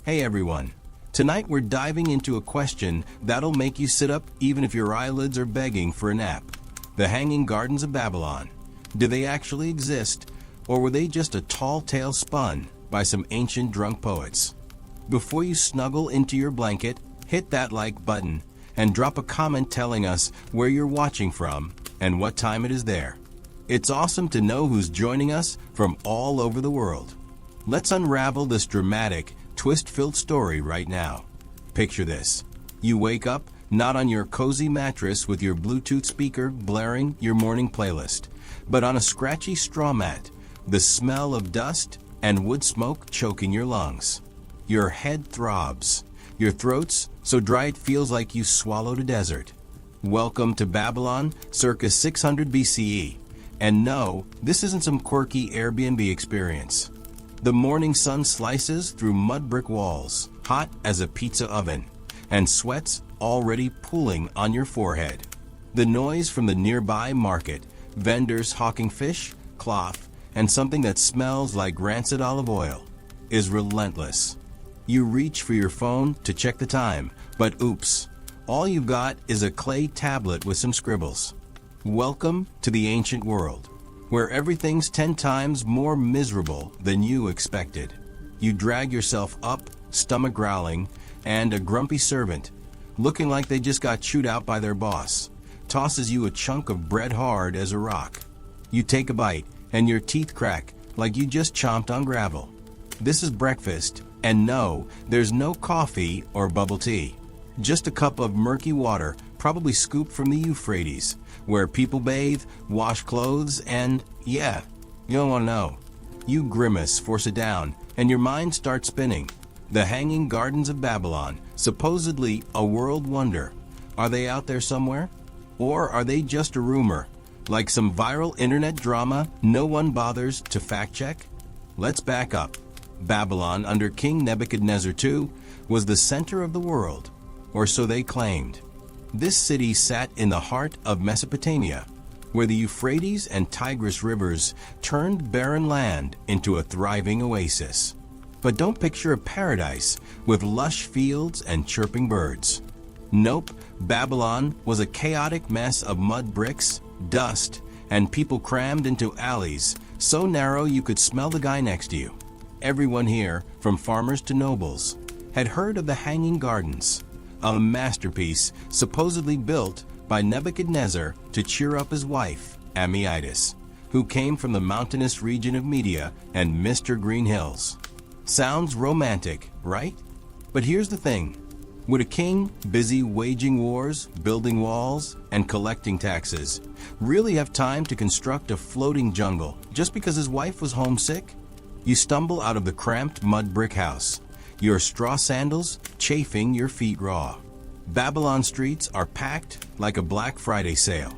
Hey everyone. Tonight we're diving into a question that'll make you sit up even if your eyelids are begging for a nap. The Hanging Gardens of Babylon. Do they actually exist, or were they just a tall tale spun by some ancient drunk poets? Before you snuggle into your blanket, hit that like button and drop a comment telling us where you're watching from and what time it is there. It's awesome to know who's joining us from all over the world. Let's unravel this dramatic, twist-filled story right now. Picture this. You wake up not on your cozy mattress with your Bluetooth speaker blaring your morning playlist, but on a scratchy straw mat, the smell of dust and wood smoke choking your lungs. Your head throbs, your throat's so dry it feels like you swallowed a desert. Welcome to Babylon, circa 600 BCE. And no, this isn't some quirky Airbnb experience. The morning sun slices through mud brick walls, hot as a pizza oven, and sweat's already pooling on your forehead. The noise from the nearby market, vendors hawking fish, cloth, and something that smells like rancid olive oil, is relentless. You reach for your phone to check the time, but oops, all you've got is a clay tablet with some scribbles. Welcome to the ancient world, where everything's 10 times more miserable than you expected. You drag yourself up, stomach growling, and a grumpy servant, looking like they just got chewed out by their boss, tosses you a chunk of bread hard as a rock. You take a bite, and your teeth crack like you just chomped on gravel. This is breakfast, and no, there's no coffee or bubble tea. Just a cup of murky water, probably scooped from the Euphrates, where people bathe, wash clothes, and yeah, you don't want to know. You grimace, force it down, and your mind starts spinning. The Hanging Gardens of Babylon, supposedly a world wonder. Are they out there somewhere? Or are they just a rumor, like some viral internet drama no one bothers to fact check? Let's back up. Babylon under King Nebuchadnezzar II was the center of the world, or so they claimed. This city sat in the heart of Mesopotamia, where the Euphrates and Tigris rivers turned barren land into a thriving oasis. But don't picture a paradise with lush fields and chirping birds. Nope, Babylon was a chaotic mess of mud bricks, dust, and people crammed into alleys so narrow you could smell the guy next to you. Everyone here, from farmers to nobles, had heard of the Hanging Gardens, a masterpiece supposedly built by Nebuchadnezzar to cheer up his wife, Amytis, who came from the mountainous region of Media and Mr. Green Hills. Sounds romantic, right? But here's the thing. Would a king busy waging wars, building walls, and collecting taxes really have time to construct a floating jungle just because his wife was homesick? You stumble out of the cramped mud brick house, your straw sandals chafing your feet raw. Babylon streets are packed like a Black Friday sale.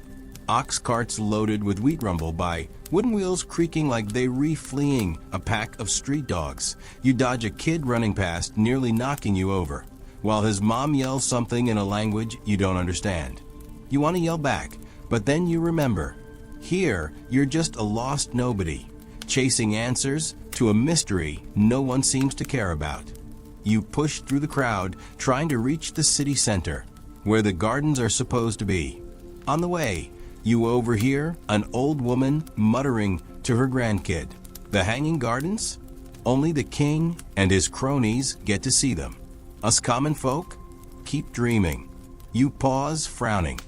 Ox carts loaded with wheat rumble by, wooden wheels creaking like they re-fleeing a pack of street dogs. You dodge a kid running past, nearly knocking you over, while his mom yells something in a language you don't understand. You want to yell back, but then you remember. Here, you're just a lost nobody, chasing answers to a mystery no one seems to care about. You push through the crowd, trying to reach the city center, where the gardens are supposed to be. On the way, you overhear an old woman muttering to her grandkid, "The Hanging Gardens? Only the king and his cronies get to see them. Us common folk? Keep dreaming." You pause, frowning.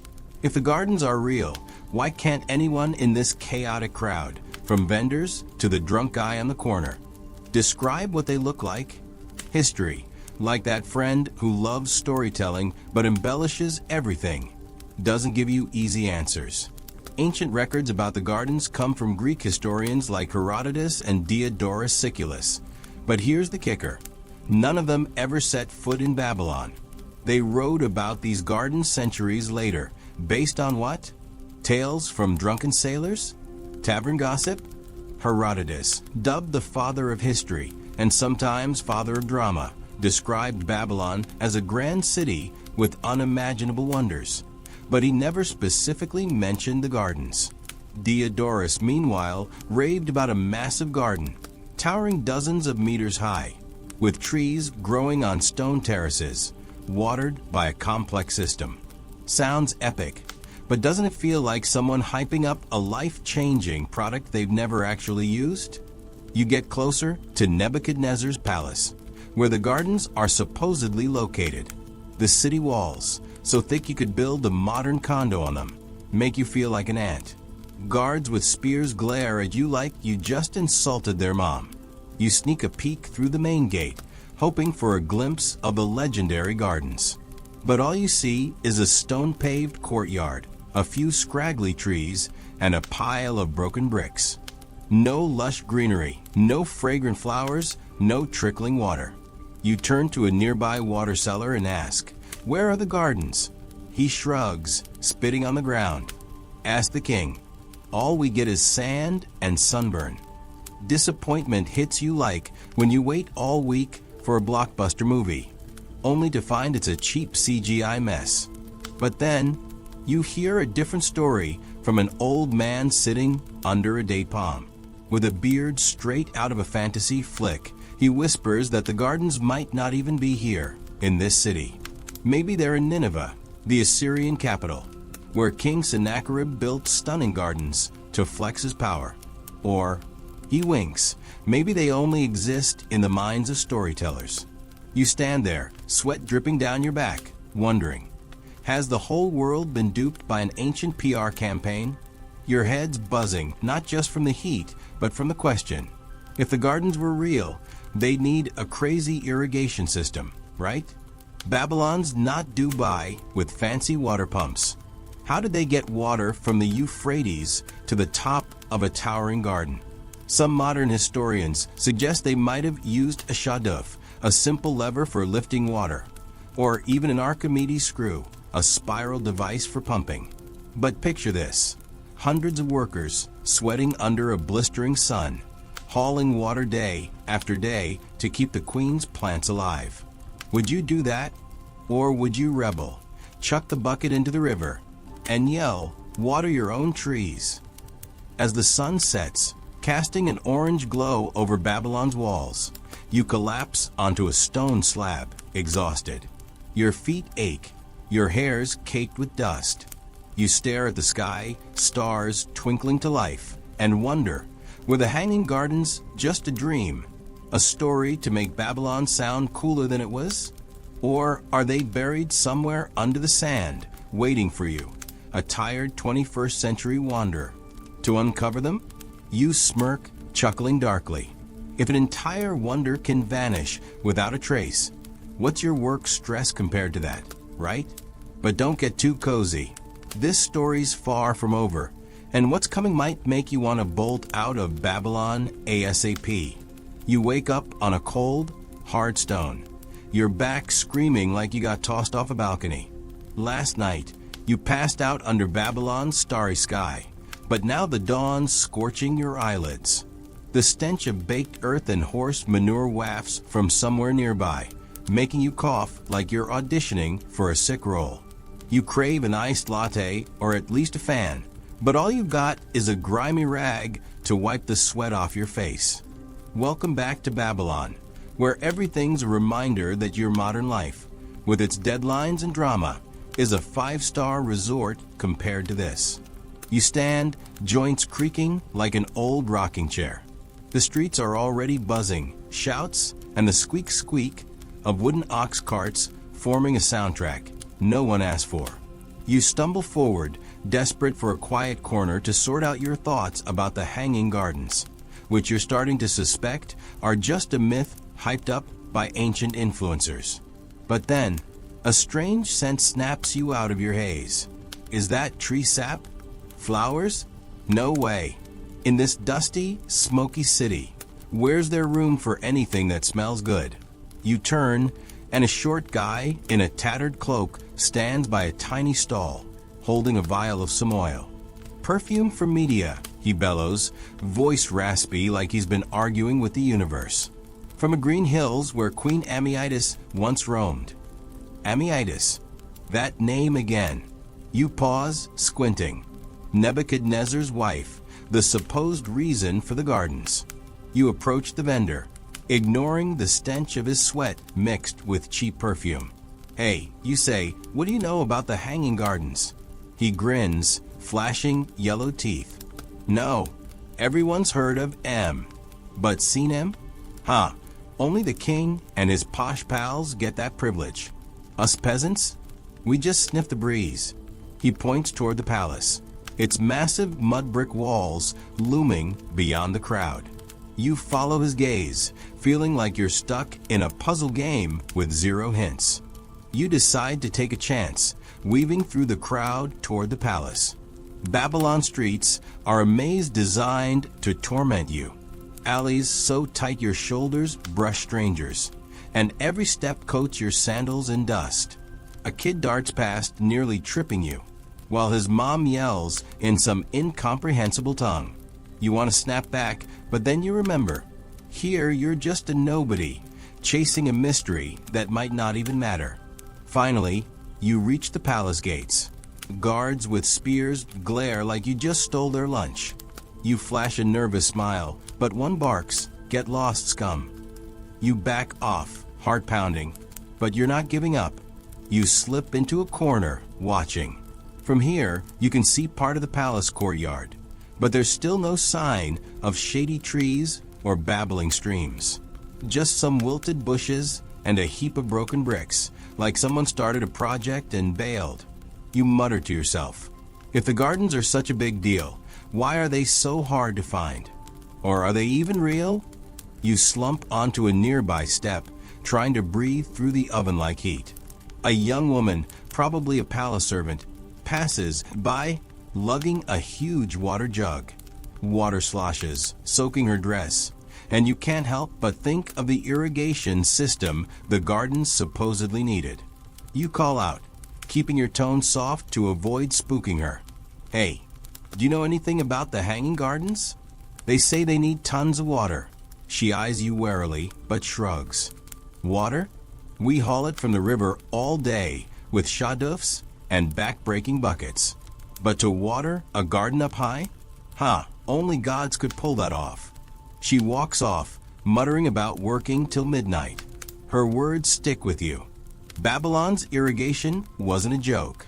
If the gardens are real, why can't anyone in this chaotic crowd, from vendors to the drunk guy on the corner, describe what they look like? History, like that friend who loves storytelling but embellishes everything, doesn't give you easy answers. Ancient records about the gardens come from Greek historians like Herodotus and Diodorus Siculus. But here's the kicker. None of them ever set foot in Babylon. They wrote about these gardens centuries later, based on what? Tales from drunken sailors? Tavern gossip? Herodotus, dubbed the father of history and sometimes father of drama, described Babylon as a grand city with unimaginable wonders. But he never specifically mentioned the gardens. Diodorus, meanwhile, raved about a massive garden, towering dozens of meters high, with trees growing on stone terraces, watered by a complex system. Sounds epic, but doesn't it feel like someone hyping up a life-changing product they've never actually used? You get closer to Nebuchadnezzar's palace, where the gardens are supposedly located. The city walls, so thick you could build a modern condo on them, make you feel like an ant. Guards with spears glare at you like you just insulted their mom. You sneak a peek through the main gate, hoping for a glimpse of the legendary gardens. But all you see is a stone-paved courtyard, a few scraggly trees, and a pile of broken bricks. No lush greenery, no fragrant flowers, no trickling water. You turn to a nearby water cellar and ask, "Where are the gardens?" He shrugs, spitting on the ground. Ask the king. All we get is sand and sunburn. Disappointment hits you like when you wait all week for a blockbuster movie, only to find it's a cheap CGI mess. But then, you hear a different story from an old man sitting under a date palm. With a beard straight out of a fantasy flick, he whispers that the gardens might not even be here, in this city. Maybe they're in Nineveh, the Assyrian capital, where King Sennacherib built stunning gardens to flex his power. Or, he winks, maybe they only exist in the minds of storytellers. You stand there, sweat dripping down your back, wondering, has the whole world been duped by an ancient PR campaign? Your head's buzzing, not just from the heat, but from the question. If the gardens were real, they'd need a crazy irrigation system, right? Babylon's not Dubai with fancy water pumps. How did they get water from the Euphrates to the top of a towering garden? Some modern historians suggest they might have used a shaduf, a simple lever for lifting water, or even an Archimedes screw, a spiral device for pumping. But picture this: hundreds of workers sweating under a blistering sun, hauling water day after day to keep the queen's plants alive. Would you do that? Or would you rebel, chuck the bucket into the river, and yell, "Water your own trees"? As the sun sets, casting an orange glow over Babylon's walls, you collapse onto a stone slab, exhausted. Your feet ache, your hair's caked with dust. You stare at the sky, stars twinkling to life, and wonder, were the hanging gardens just a dream, a story to make Babylon sound cooler than it was? Or are they buried somewhere under the sand, waiting for you, a tired 21st century wanderer? To uncover them, you smirk, chuckling darkly. If an entire wonder can vanish without a trace, what's your work stress compared to that, right? But don't get too cozy. This story's far from over, and what's coming might make you want to bolt out of Babylon ASAP. You wake up on a cold, hard stone, your back screaming like you got tossed off a balcony. Last night, you passed out under Babylon's starry sky, but now the dawn's scorching your eyelids. The stench of baked earth and horse manure wafts from somewhere nearby, making you cough like you're auditioning for a sick role. You crave an iced latte or at least a fan, but all you've got is a grimy rag to wipe the sweat off your face. Welcome back to Babylon, where everything's a reminder that your modern life, with its deadlines and drama, is a 5-star resort compared to this. You stand, joints creaking like an old rocking chair. The streets are already buzzing, shouts and the squeak-squeak of wooden ox carts forming a soundtrack no one asked for. You stumble forward, desperate for a quiet corner to sort out your thoughts about the hanging gardens, which you're starting to suspect are just a myth hyped up by ancient influencers. But then, a strange scent snaps you out of your haze. Is that tree sap? Flowers? No way. In this dusty, smoky city, where's there room for anything that smells good? You turn, and a short guy in a tattered cloak stands by a tiny stall, holding a vial of some oil. "Perfume for media," he bellows, voice raspy like he's been arguing with the universe. "From the green hills where Queen Amytis once roamed." Amytis. That name again. You pause, squinting. Nebuchadnezzar's wife, the supposed reason for the gardens. You approach the vendor. ignoring the stench of his sweat mixed with cheap perfume. "Hey," you say, "what do you know about the Hanging Gardens?" He grins, flashing yellow teeth. "No, everyone's heard of M. But seen him? Huh, only the king and his posh pals get that privilege. Us peasants? We just sniff the breeze." He points toward the palace, its massive mud brick walls looming beyond the crowd. You follow his gaze, feeling like you're stuck in a puzzle game with zero hints. You decide to take a chance, weaving through the crowd toward the palace. Babylon streets are a maze designed to torment you. Alleys so tight your shoulders brush strangers, and every step coats your sandals in dust. A kid darts past, nearly tripping you, while his mom yells in some incomprehensible tongue. You want to snap back, but then you remember, here you're just a nobody, chasing a mystery that might not even matter. Finally, you reach the palace gates. Guards with spears glare like you just stole their lunch. You flash a nervous smile, but one barks, "Get lost, scum." You back off, heart pounding, but you're not giving up. You slip into a corner, watching. From here, you can see part of the palace courtyard, but there's still no sign of shady trees or babbling streams. Just some wilted bushes and a heap of broken bricks, like someone started a project and bailed. You mutter to yourself, if the gardens are such a big deal, why are they so hard to find? Or are they even real? You slump onto a nearby step, trying to breathe through the oven-like heat. A young woman, probably a palace servant, passes by, lugging a huge water jug. Water sloshes, soaking her dress, and you can't help but think of the irrigation system the gardens supposedly needed. You call out, keeping your tone soft to avoid spooking her. "Hey, do you know anything about the Hanging Gardens? They say they need tons of water." She eyes you warily, but shrugs. "Water? We haul it from the river all day with shadoofs and back-breaking buckets. But to water a garden up high? Huh, only gods could pull that off." She walks off, muttering about working till midnight. Her words stick with you. Babylon's irrigation wasn't a joke.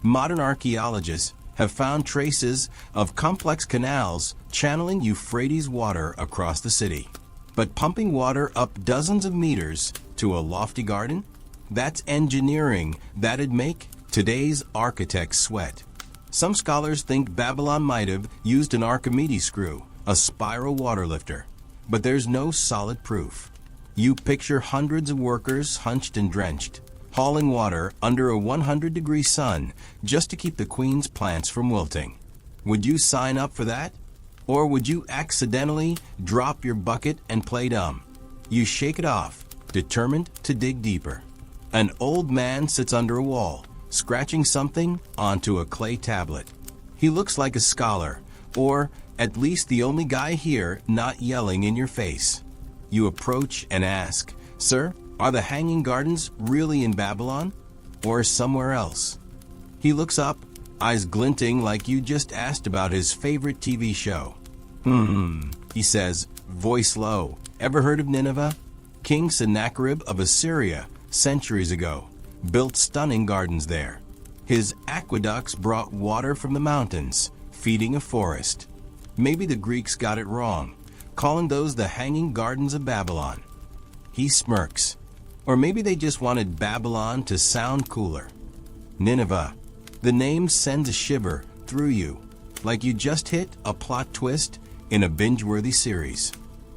Modern archaeologists have found traces of complex canals channeling Euphrates water across the city. But pumping water up dozens of meters to a lofty garden? That's engineering that'd make today's architects sweat. Some scholars think Babylon might have used an Archimedes screw, a spiral water lifter, but there's no solid proof. You picture hundreds of workers hunched and drenched, hauling water under a 100-degree sun just to keep the queen's plants from wilting. Would you sign up for that? Or would you accidentally drop your bucket and play dumb? You shake it off, determined to dig deeper. An old man sits under a wall, scratching something onto a clay tablet. He looks like a scholar, or at least the only guy here not yelling in your face. You approach and ask, "Sir, are the Hanging Gardens really in Babylon, or somewhere else?" He looks up, eyes glinting like you just asked about his favorite TV show. He says, voice low, "Ever heard of Nineveh? King Sennacherib of Assyria, centuries ago, built stunning gardens there. His aqueducts brought water from the mountains, feeding a forest. Maybe the Greeks got it wrong, calling those the Hanging Gardens of Babylon." He smirks. Or maybe they just wanted Babylon to sound cooler. Nineveh. The name sends a shiver through you, like you just hit a plot twist in a binge-worthy series.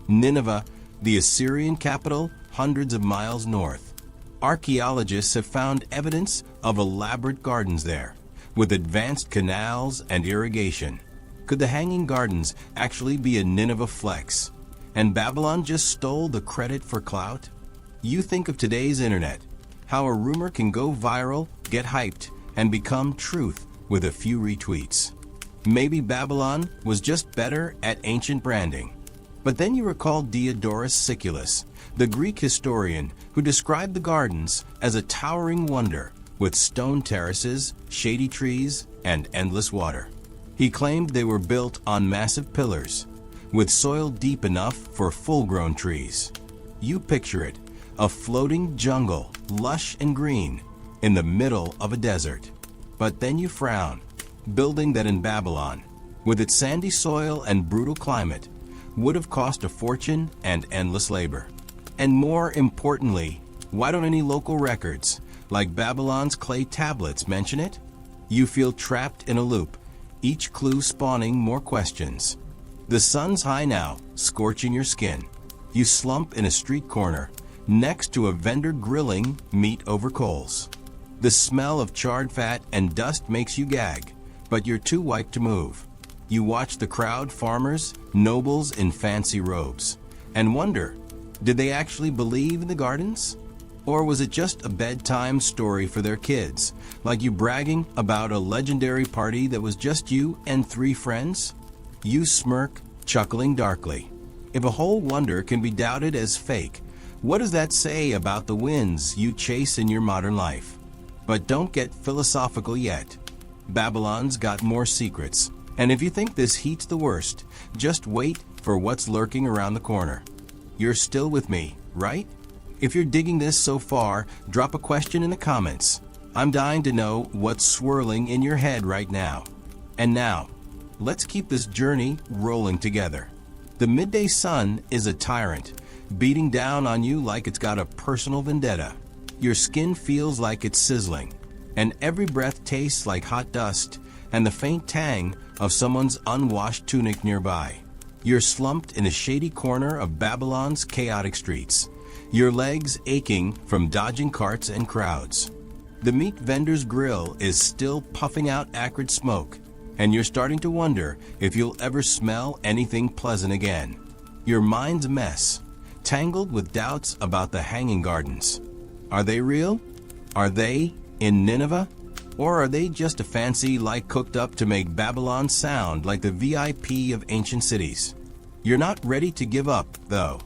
Nineveh, the Assyrian capital, hundreds of miles north. Archaeologists have found evidence of elaborate gardens there, with advanced canals and irrigation. Could the Hanging Gardens actually be a Nineveh flex, and Babylon just stole the credit for clout? You think of today's internet, how a rumor can go viral, get hyped, and become truth with a few retweets. Maybe Babylon was just better at ancient branding. But then you recall Diodorus Siculus, the Greek historian who described the gardens as a towering wonder with stone terraces, shady trees, and endless water. He claimed they were built on massive pillars, with soil deep enough for full-grown trees. You picture it, a floating jungle, lush and green, in the middle of a desert. But then you frown. Building that in Babylon, with its sandy soil and brutal climate, would have cost a fortune and endless labor. And more importantly, why don't any local records, like Babylon's clay tablets, mention it? You feel trapped in a loop, each clue spawning more questions. The sun's high now, scorching your skin. You slump in a street corner, next to a vendor grilling meat over coals. The smell of charred fat and dust makes you gag, but you're too white to move. You watch the crowd, farmers, nobles in fancy robes, and wonder, did they actually believe in the gardens? Or was it just a bedtime story for their kids, like you bragging about a legendary party that was just you and 3 friends? You smirk, chuckling darkly. If a whole wonder can be doubted as fake, what does that say about the winds you chase in your modern life? But don't get philosophical yet. Babylon's got more secrets, and if you think this heat's the worst, just wait for what's lurking around the corner. You're still with me, right? If you're digging this so far, drop a question in the comments. I'm dying to know what's swirling in your head right now. And now, let's keep this journey rolling together. The midday sun is a tyrant, beating down on you like it's got a personal vendetta. Your skin feels like it's sizzling, and every breath tastes like hot dust and the faint tang of someone's unwashed tunic nearby. You're slumped in a shady corner of Babylon's chaotic streets, your legs aching from dodging carts and crowds. The meat vendor's grill is still puffing out acrid smoke, and you're starting to wonder if you'll ever smell anything pleasant again. Your mind's a mess, tangled with doubts about the hanging gardens. Are they real? Are they in Nineveh? Or are they just a fancy like cooked up to make Babylon sound like the VIP of ancient cities? You're not ready to give up, though.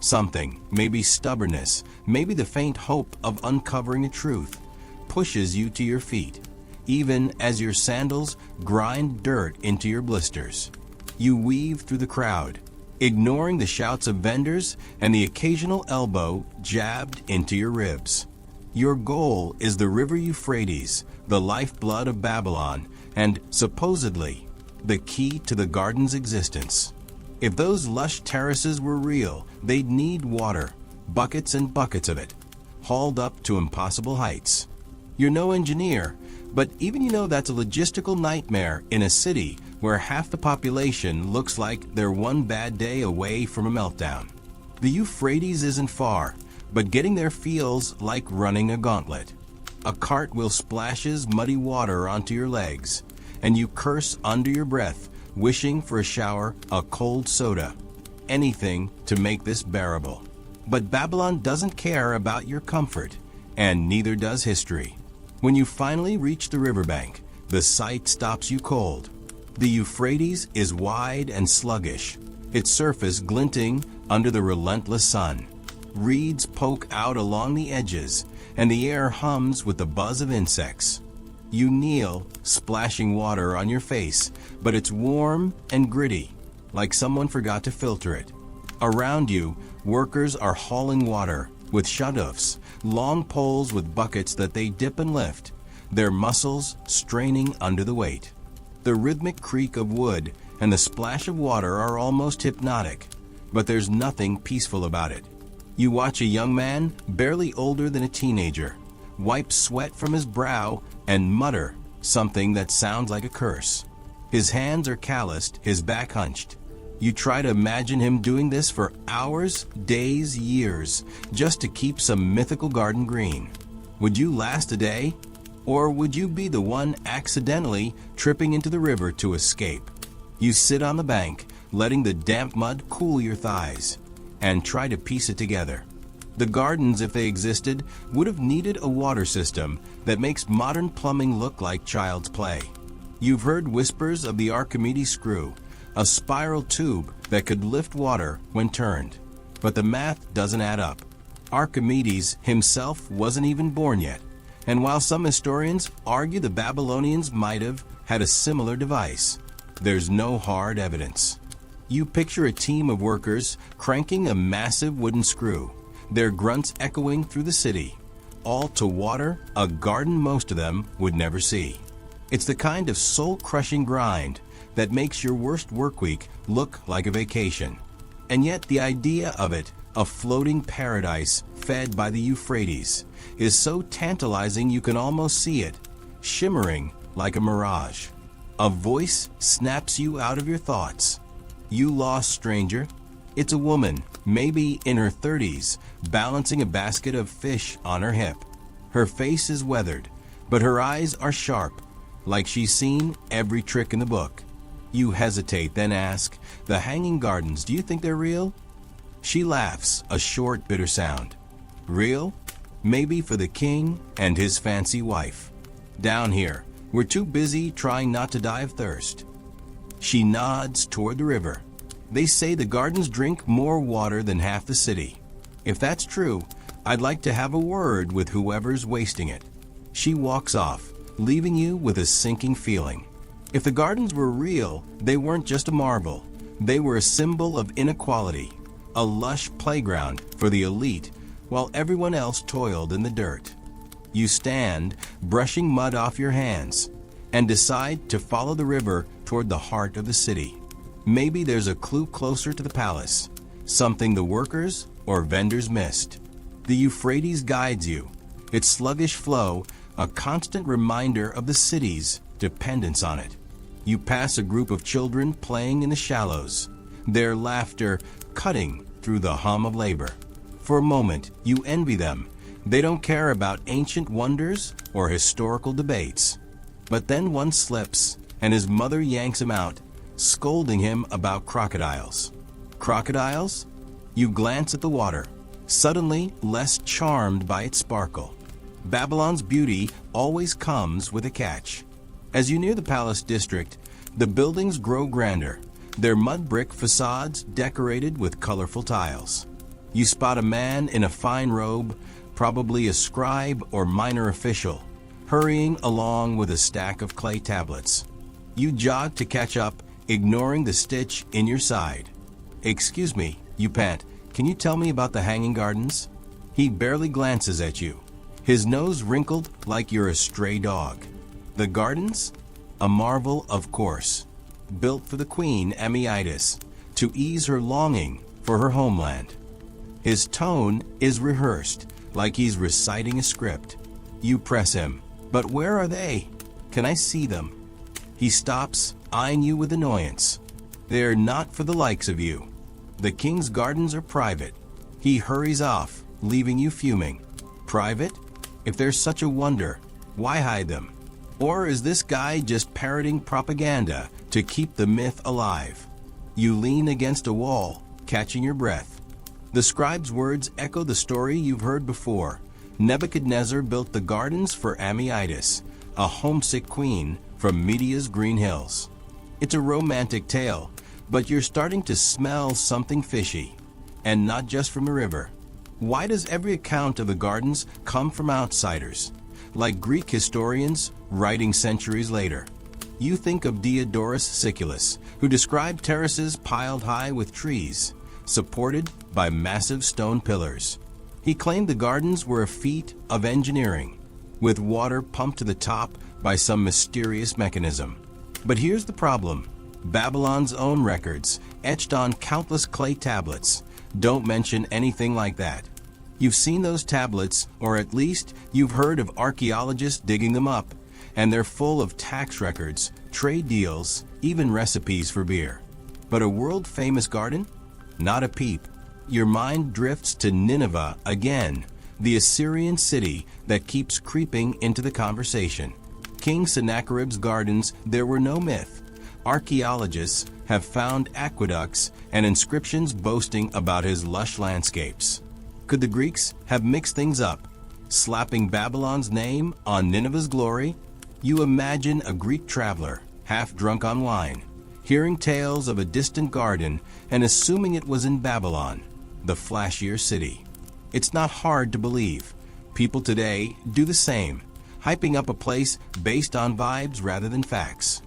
Something, maybe stubbornness, maybe the faint hope of uncovering the truth, pushes you to your feet, even as your sandals grind dirt into your blisters. You weave through the crowd, ignoring the shouts of vendors and the occasional elbow jabbed into your ribs. Your goal is the river Euphrates, the lifeblood of Babylon, and, supposedly, the key to the garden's existence. If those lush terraces were real, they'd need water, buckets and buckets of it, hauled up to impossible heights. You're no engineer, but even you know that's a logistical nightmare in a city where half the population looks like they're one bad day away from a meltdown. The Euphrates isn't far, but getting there feels like running a gauntlet. A cartwheel splashes muddy water onto your legs, and you curse under your breath, wishing for a shower, a cold soda, anything to make this bearable. But Babylon doesn't care about your comfort, and neither does history. When you finally reach the riverbank, the sight stops you cold. The Euphrates is wide and sluggish, its surface glinting under the relentless sun. Reeds poke out along the edges, and the air hums with the buzz of insects. You kneel, splashing water on your face, but it's warm and gritty, like someone forgot to filter it. Around you, workers are hauling water with shutoffs, long poles with buckets that they dip and lift, their muscles straining under the weight. The rhythmic creak of wood and the splash of water are almost hypnotic, but there's nothing peaceful about it. You watch a young man, barely older than a teenager, wipe sweat from his brow and mutter something that sounds like a curse. His hands are calloused, his back hunched. You try to imagine him doing this for hours, days, years, just to keep some mythical garden green. Would you last a day? Or would you be the one accidentally tripping into the river to escape? You sit on the bank, letting the damp mud cool your thighs, and try to piece it together. The gardens, if they existed, would have needed a water system that makes modern plumbing look like child's play. You've heard whispers of the Archimedes screw, a spiral tube that could lift water when turned. But the math doesn't add up. Archimedes himself wasn't even born yet, and while some historians argue the Babylonians might have had a similar device, there's no hard evidence. You picture a team of workers cranking a massive wooden screw, their grunts echoing through the city, all to water a garden most of them would never see. It's the kind of soul-crushing grind that makes your worst work week look like a vacation. And yet the idea of it, a floating paradise fed by the Euphrates, is so tantalizing you can almost see it, shimmering like a mirage. A voice snaps you out of your thoughts. You lost, stranger. It's a woman, maybe in her 30s, balancing a basket of fish on her hip. Her face is weathered, but her eyes are sharp, like she's seen every trick in the book. You hesitate, then ask, "The hanging gardens, do you think they're real?" She laughs, a short, bitter sound. Real? Maybe for the king and his fancy wife. Down here, we're too busy trying not to die of thirst. She nods toward the river. They say the gardens drink more water than half the city. If that's true, I'd like to have a word with whoever's wasting it. She walks off, leaving you with a sinking feeling. If the gardens were real, they weren't just a marvel. They were a symbol of inequality, a lush playground for the elite, while everyone else toiled in the dirt. You stand, brushing mud off your hands, and decide to follow the river toward the heart of the city. Maybe there's a clue closer to the palace, something the workers or vendors missed. The Euphrates guides you, its sluggish flow a constant reminder of the city's dependence on it. You pass a group of children playing in the shallows, their laughter cutting through the hum of labor. For a moment, you envy them. They don't care about ancient wonders or historical debates. But then one slips, and his mother yanks him out, scolding him about crocodiles. Crocodiles? You glance at the water, suddenly less charmed by its sparkle. Babylon's beauty always comes with a catch. As you near the palace district, the buildings grow grander, their mud brick facades decorated with colorful tiles. You spot a man in a fine robe, probably a scribe or minor official, hurrying along with a stack of clay tablets. You jog to catch up, ignoring the stitch in your side. "Excuse me," you pant, "can you tell me about the hanging gardens?" He barely glances at you, his nose wrinkled like you're a stray dog. The gardens? A marvel, of course. Built for the queen, Amyitis, to ease her longing for her homeland. His tone is rehearsed, like he's reciting a script. You press him. "But where are they? Can I see them?" He stops, eyeing you with annoyance. "They're not for the likes of you. The king's gardens are private." He hurries off, leaving you fuming. Private? If there's such a wonder, why hide them? Or is this guy just parroting propaganda to keep the myth alive? You lean against a wall, catching your breath. The scribe's words echo the story you've heard before. Nebuchadnezzar built the gardens for Amyitis, a homesick queen from Media's green hills. It's a romantic tale, but you're starting to smell something fishy, and not just from the river. Why does every account of the gardens come from outsiders, like Greek historians writing centuries later? You think of Diodorus Siculus, who described terraces piled high with trees, supported by massive stone pillars. He claimed the gardens were a feat of engineering, with water pumped to the top by some mysterious mechanism. But here's the problem. Babylon's own records, etched on countless clay tablets, don't mention anything like that. You've seen those tablets, or at least you've heard of archaeologists digging them up, and they're full of tax records, trade deals, even recipes for beer. But a world-famous garden? Not a peep. Your mind drifts to Nineveh again, the Assyrian city that keeps creeping into the conversation. King Sennacherib's gardens, there were no myth. Archaeologists have found aqueducts and inscriptions boasting about his lush landscapes. Could the Greeks have mixed things up, slapping Babylon's name on Nineveh's glory? You imagine a Greek traveler, half drunk on wine, hearing tales of a distant garden and assuming it was in Babylon, the flashier city. It's not hard to believe. People today do the same, hyping up a place based on vibes rather than facts.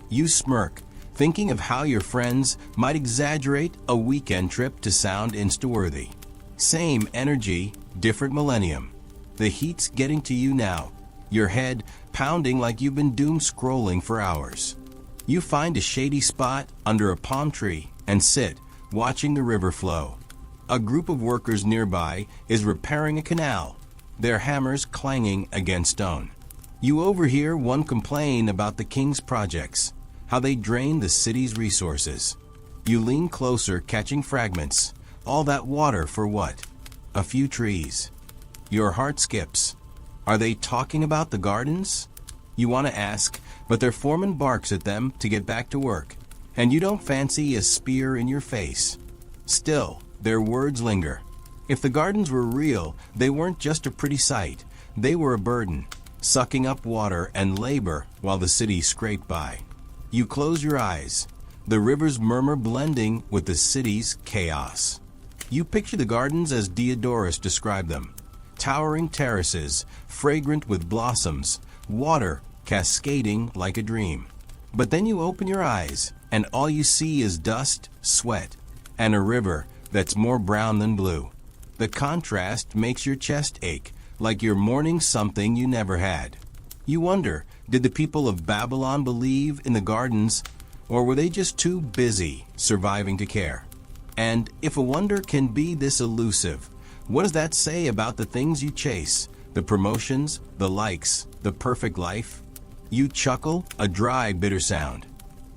You smirk, thinking of how your friends might exaggerate a weekend trip to sound Insta-worthy. Same energy, different millennium. The heat's getting to you now, your head pounding like you've been doom scrolling for hours. You find a shady spot under a palm tree and sit, watching the river flow. A group of workers nearby is repairing a canal, their hammers clanging against stone. You overhear one complain about the king's projects, how they drain the city's resources. You lean closer, catching fragments. All that water for what? A few trees. Your heart skips. Are they talking about the gardens? You want to ask, but their foreman barks at them to get back to work, and you don't fancy a spear in your face. Still, their words linger. If the gardens were real, they weren't just a pretty sight. They were a burden, sucking up water and labor while the city scraped by. You close your eyes, the river's murmur blending with the city's chaos. You picture the gardens as Diodorus described them. Towering terraces, fragrant with blossoms, water cascading like a dream. But then you open your eyes, and all you see is dust, sweat, and a river that's more brown than blue. The contrast makes your chest ache, like you're mourning something you never had. You wonder, did the people of Babylon believe in the gardens, or were they just too busy surviving to care? And if a wonder can be this elusive, what does that say about the things you chase, the promotions, the likes, the perfect life? You chuckle, a dry, bitter sound.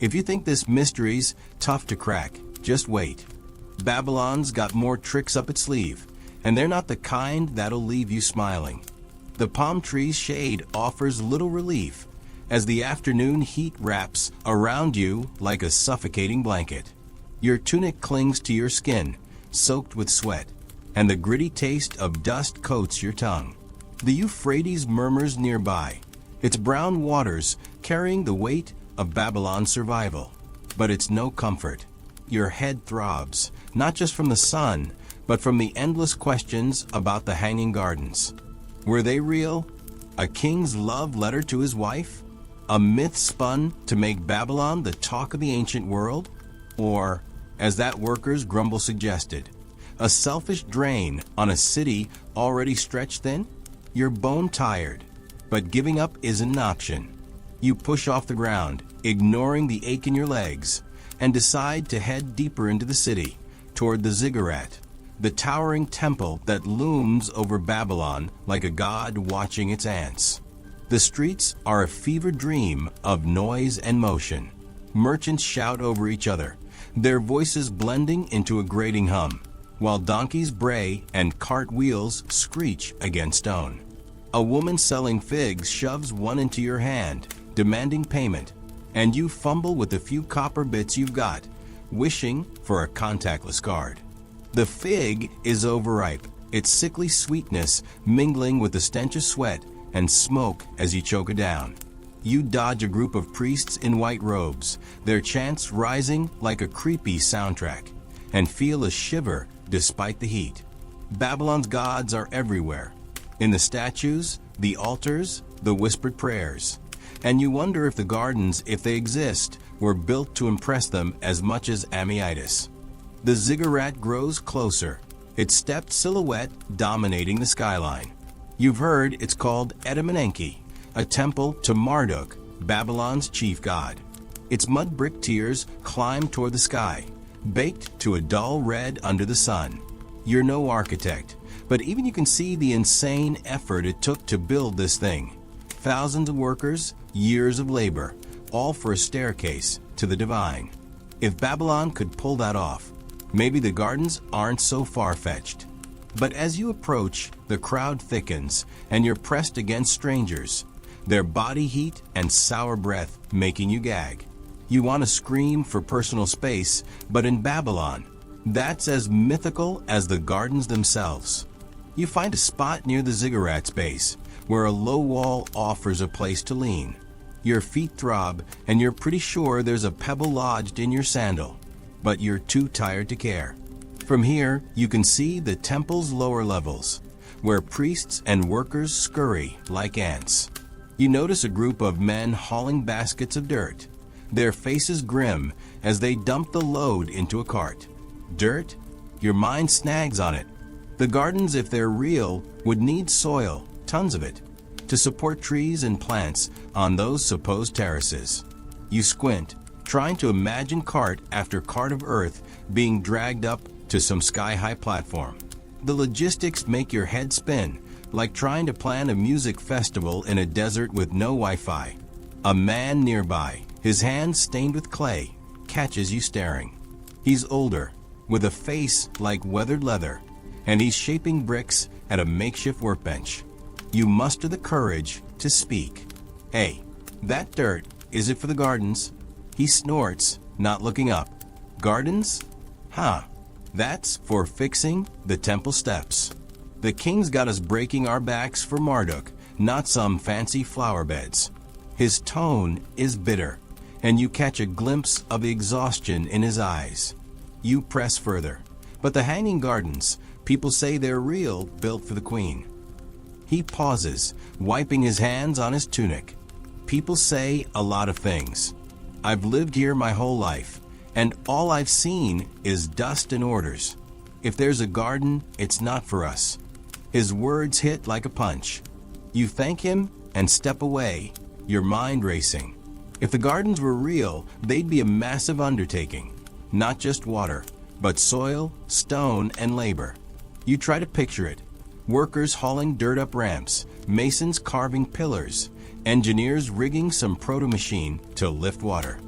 If you think this mystery's tough to crack, just wait. Babylon's got more tricks up its sleeve, and they're not the kind that'll leave you smiling. The palm tree's shade offers little relief, as the afternoon heat wraps around you like a suffocating blanket. Your tunic clings to your skin, soaked with sweat, and the gritty taste of dust coats your tongue. The Euphrates murmurs nearby, its brown waters carrying the weight of Babylon's survival. But it's no comfort. Your head throbs, not just from the sun, but from the endless questions about the hanging gardens. Were they real? A king's love letter to his wife? A myth spun to make Babylon the talk of the ancient world? Or, as that worker's grumble suggested, a selfish drain on a city already stretched thin? You're bone tired, but giving up isn't an option. You push off the ground, ignoring the ache in your legs, and decide to head deeper into the city, toward the ziggurat, the towering temple that looms over Babylon like a god watching its ants. The streets are a fevered dream of noise and motion. Merchants shout over each other, their voices blending into a grating hum, while donkeys bray and cart wheels screech against stone. A woman selling figs shoves one into your hand, demanding payment, and you fumble with the few copper bits you've got, wishing for a contactless card. The fig is overripe, its sickly sweetness mingling with the stench of sweat and smoke as you choke it down. You dodge a group of priests in white robes, their chants rising like a creepy soundtrack, and feel a shiver despite the heat. Babylon's gods are everywhere, in the statues, the altars, the whispered prayers. And you wonder if the gardens, if they exist, were built to impress them as much as Amyitis. The ziggurat grows closer, its stepped silhouette dominating the skyline. You've heard it's called Etemenenki, a temple to Marduk, Babylon's chief god. Its mud brick tiers climb toward the sky, baked to a dull red under the sun. You're no architect, but even you can see the insane effort it took to build this thing. Thousands of workers, years of labor, all for a staircase to the divine. If Babylon could pull that off, maybe the gardens aren't so far-fetched. But as you approach, the crowd thickens, and you're pressed against strangers, their body heat and sour breath making you gag. You want to scream for personal space, but in Babylon, that's as mythical as the gardens themselves. You find a spot near the ziggurat's base, where a low wall offers a place to lean. Your feet throb, and you're pretty sure there's a pebble lodged in your sandal, but you're too tired to care. From here, you can see the temple's lower levels, where priests and workers scurry like ants. You notice a group of men hauling baskets of dirt, their faces grim as they dump the load into a cart. Dirt? Your mind snags on it. The gardens, if they're real, would need soil, tons of it, to support trees and plants on those supposed terraces. You squint, trying to imagine cart after cart of earth being dragged up to some sky-high platform. The logistics make your head spin, like trying to plan a music festival in a desert with no Wi-Fi. A man nearby, his hands stained with clay, catches you staring. He's older, with a face like weathered leather, and he's shaping bricks at a makeshift workbench. You muster the courage to speak. "Hey, that dirt, is it for the gardens?" He snorts, not looking up. "Gardens? Huh. That's for fixing the temple steps. The king's got us breaking our backs for Marduk, not some fancy flower beds." His tone is bitter, and you catch a glimpse of the exhaustion in his eyes. You press further. "But the hanging gardens, people say they're real, built for the queen." He pauses, wiping his hands on his tunic. "People say a lot of things. I've lived here my whole life, and all I've seen is dust and orders. If there's a garden, it's not for us." His words hit like a punch. You thank him and step away, your mind racing. If the gardens were real, they'd be a massive undertaking. Not just water, but soil, stone, and labor. You try to picture it. Workers hauling dirt up ramps, masons carving pillars, engineers rigging some proto-machine to lift water.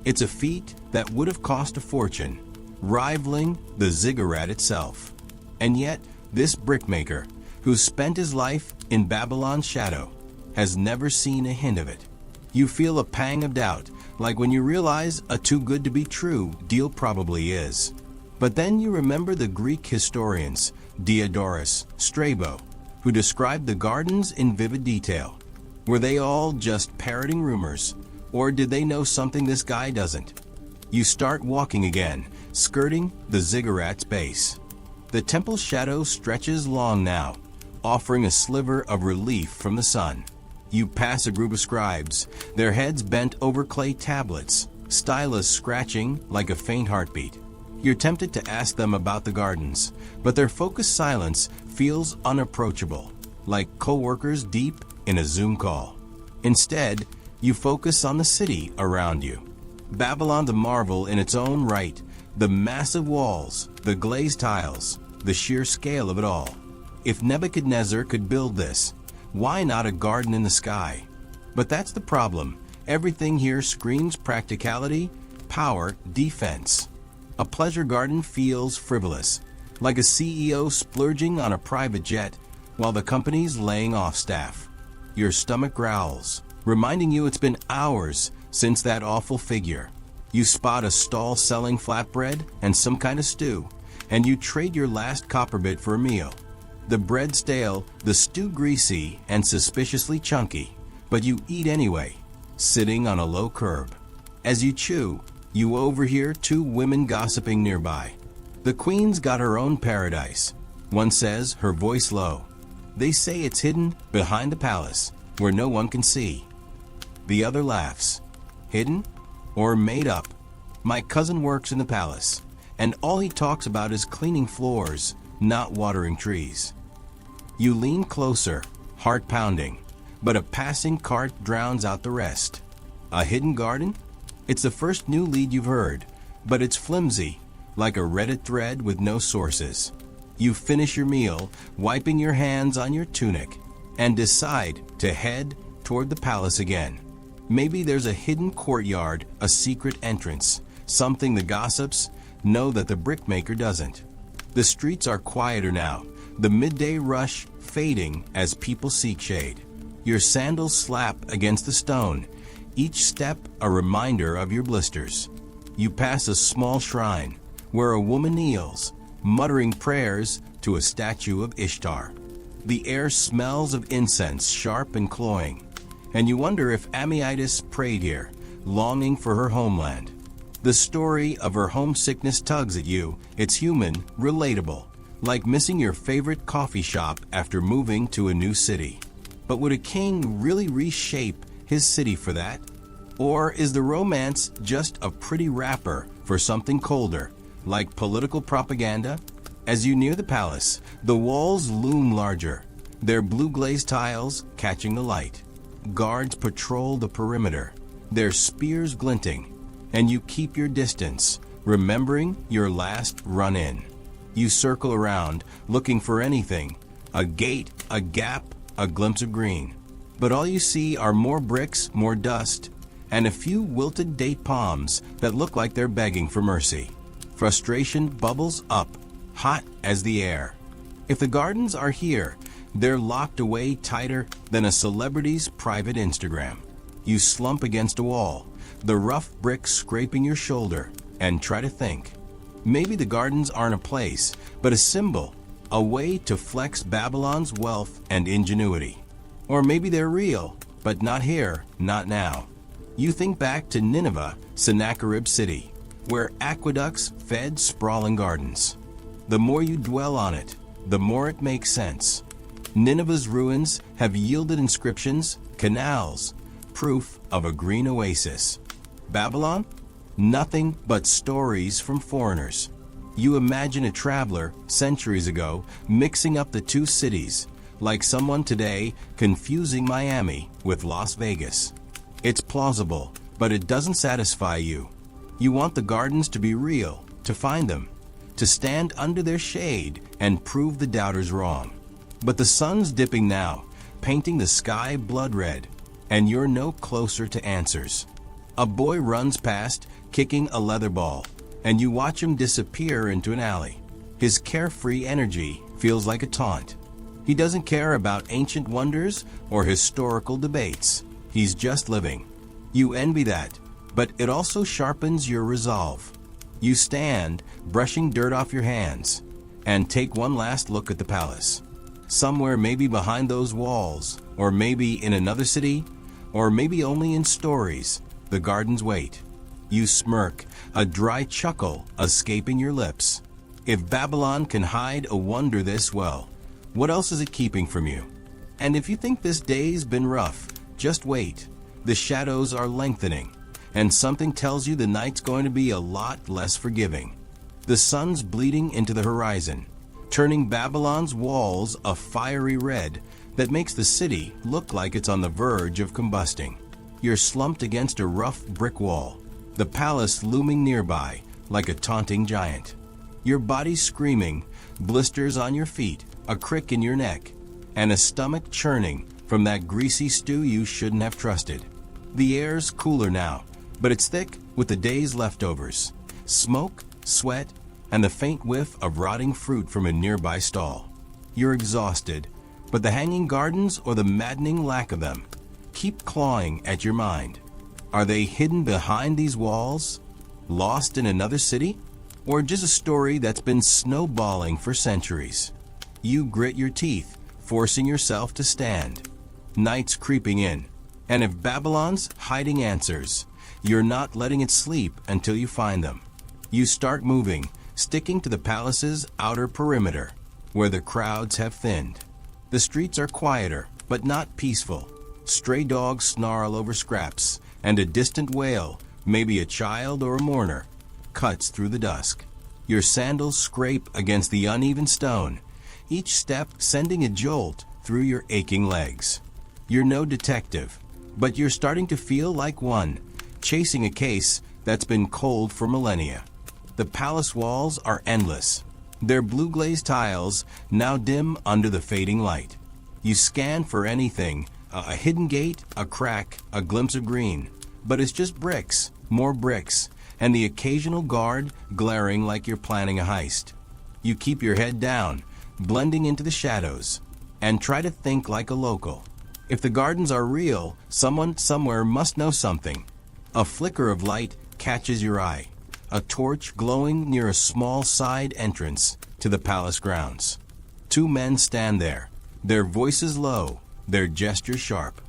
It's a feat that would have cost a fortune, rivaling the ziggurat itself. And yet, this brickmaker, who's spent his life in Babylon's shadow, has never seen a hint of it. You feel a pang of doubt, like when you realize a too-good-to-be-true deal probably is. But then you remember the Greek historians, Diodorus, Strabo, who described the gardens in vivid detail. Were they all just parroting rumors, or did they know something this guy doesn't? You start walking again, skirting the ziggurat's base. The temple's shadow stretches long now, offering a sliver of relief from the sun. You pass a group of scribes, their heads bent over clay tablets, stylus scratching like a faint heartbeat. You're tempted to ask them about the gardens, but their focused silence feels unapproachable, like co-workers deep in a Zoom call. Instead, you focus on the city around you. Babylon's a marvel in its own right, the massive walls, the glazed tiles, the sheer scale of it all. If Nebuchadnezzar could build this, why not a garden in the sky? But that's the problem. Everything here screams practicality, power, defense. A pleasure garden feels frivolous, like a CEO splurging on a private jet while the company's laying off staff. Your stomach growls, reminding you it's been hours since that awful figure. You spot a stall selling flatbread and some kind of stew, and you trade your last copper bit for a meal. The bread stale, the stew greasy and suspiciously chunky, but you eat anyway, sitting on a low curb. As you chew, you overhear two women gossiping nearby. The queen's got her own paradise. One says, her voice low. They say it's hidden behind the palace, where no one can see. The other laughs. Hidden? Or made up? My cousin works in the palace, and all he talks about is cleaning floors, not watering trees. You lean closer, heart pounding, but a passing cart drowns out the rest. A hidden garden? It's the first new lead you've heard, but it's flimsy, like a Reddit thread with no sources. You finish your meal, wiping your hands on your tunic, and decide to head toward the palace again. Maybe there's a hidden courtyard, a secret entrance, something the gossips know that the brickmaker doesn't. The streets are quieter now, the midday rush fading as people seek shade. Your sandals slap against the stone, each step a reminder of your blisters. You pass a small shrine where a woman kneels, muttering prayers to a statue of Ishtar. The air smells of incense, sharp and cloying, and you wonder if Amytis prayed here, longing for her homeland. The story of her homesickness tugs at you. It's human, relatable, like missing your favorite coffee shop after moving to a new city. But would a king really reshape his city for that? Or is the romance just a pretty wrapper for something colder, like political propaganda? As you near the palace, the walls loom larger, their blue glazed tiles catching the light. Guards patrol the perimeter, their spears glinting, and you keep your distance, remembering your last run in. You circle around, looking for anything, a gate, a gap, a glimpse of green. But all you see are more bricks, more dust, and a few wilted date palms that look like they're begging for mercy. Frustration bubbles up, hot as the air. If the gardens are here, they're locked away tighter than a celebrity's private Instagram. You slump against a wall, the rough brick scraping your shoulder, and try to think. Maybe the gardens aren't a place, but a symbol, a way to flex Babylon's wealth and ingenuity. Or maybe they're real, but not here, not now. You think back to Nineveh, Sennacherib's city, where aqueducts fed sprawling gardens. The more you dwell on it, the more it makes sense. Nineveh's ruins have yielded inscriptions, canals, proof of a green oasis. Babylon? Nothing but stories from foreigners. You imagine a traveler, centuries ago, mixing up the two cities, like someone today confusing Miami with Las Vegas. It's plausible, but it doesn't satisfy you. You want the gardens to be real, to find them, to stand under their shade and prove the doubters wrong. But the sun's dipping now, painting the sky blood red, and you're no closer to answers. A boy runs past, kicking a leather ball, and you watch him disappear into an alley. His carefree energy feels like a taunt. He doesn't care about ancient wonders or historical debates. He's just living. You envy that, but it also sharpens your resolve. You stand, brushing dirt off your hands, and take one last look at the palace. Somewhere maybe behind those walls, or maybe in another city, or maybe only in stories, the gardens wait. You smirk, a dry chuckle escaping your lips. If Babylon can hide a wonder this well, what else is it keeping from you? And if you think this day's been rough, just wait. The shadows are lengthening, and something tells you the night's going to be a lot less forgiving. The sun's bleeding into the horizon, turning Babylon's walls a fiery red that makes the city look like it's on the verge of combusting. You're slumped against a rough brick wall, the palace looming nearby like a taunting giant. Your body screaming, blisters on your feet, a crick in your neck, and a stomach churning from that greasy stew you shouldn't have trusted. The air's cooler now, but it's thick with the day's leftovers. Smoke, sweat, and the faint whiff of rotting fruit from a nearby stall. You're exhausted, but the hanging gardens or the maddening lack of them keep clawing at your mind. Are they hidden behind these walls? Lost in another city? Or just a story that's been snowballing for centuries? You grit your teeth, forcing yourself to stand. Night's creeping in, and if Babylon's hiding answers, you're not letting it sleep until you find them. You start moving, sticking to the palace's outer perimeter, where the crowds have thinned. The streets are quieter, but not peaceful. Stray dogs snarl over scraps, and a distant wail, maybe a child or a mourner, cuts through the dusk. Your sandals scrape against the uneven stone, each step sending a jolt through your aching legs. You're no detective, but you're starting to feel like one, chasing a case that's been cold for millennia. The palace walls are endless, their blue glazed tiles now dim under the fading light. You scan for anything, a hidden gate, a crack, a glimpse of green, but it's just bricks, more bricks, and the occasional guard glaring like you're planning a heist. You keep your head down, blending into the shadows, and try to think like a local. If the gardens are real, someone somewhere must know something. A flicker of light catches your eye, a torch glowing near a small side entrance to the palace grounds. Two men stand there, their voices low, their gestures sharp.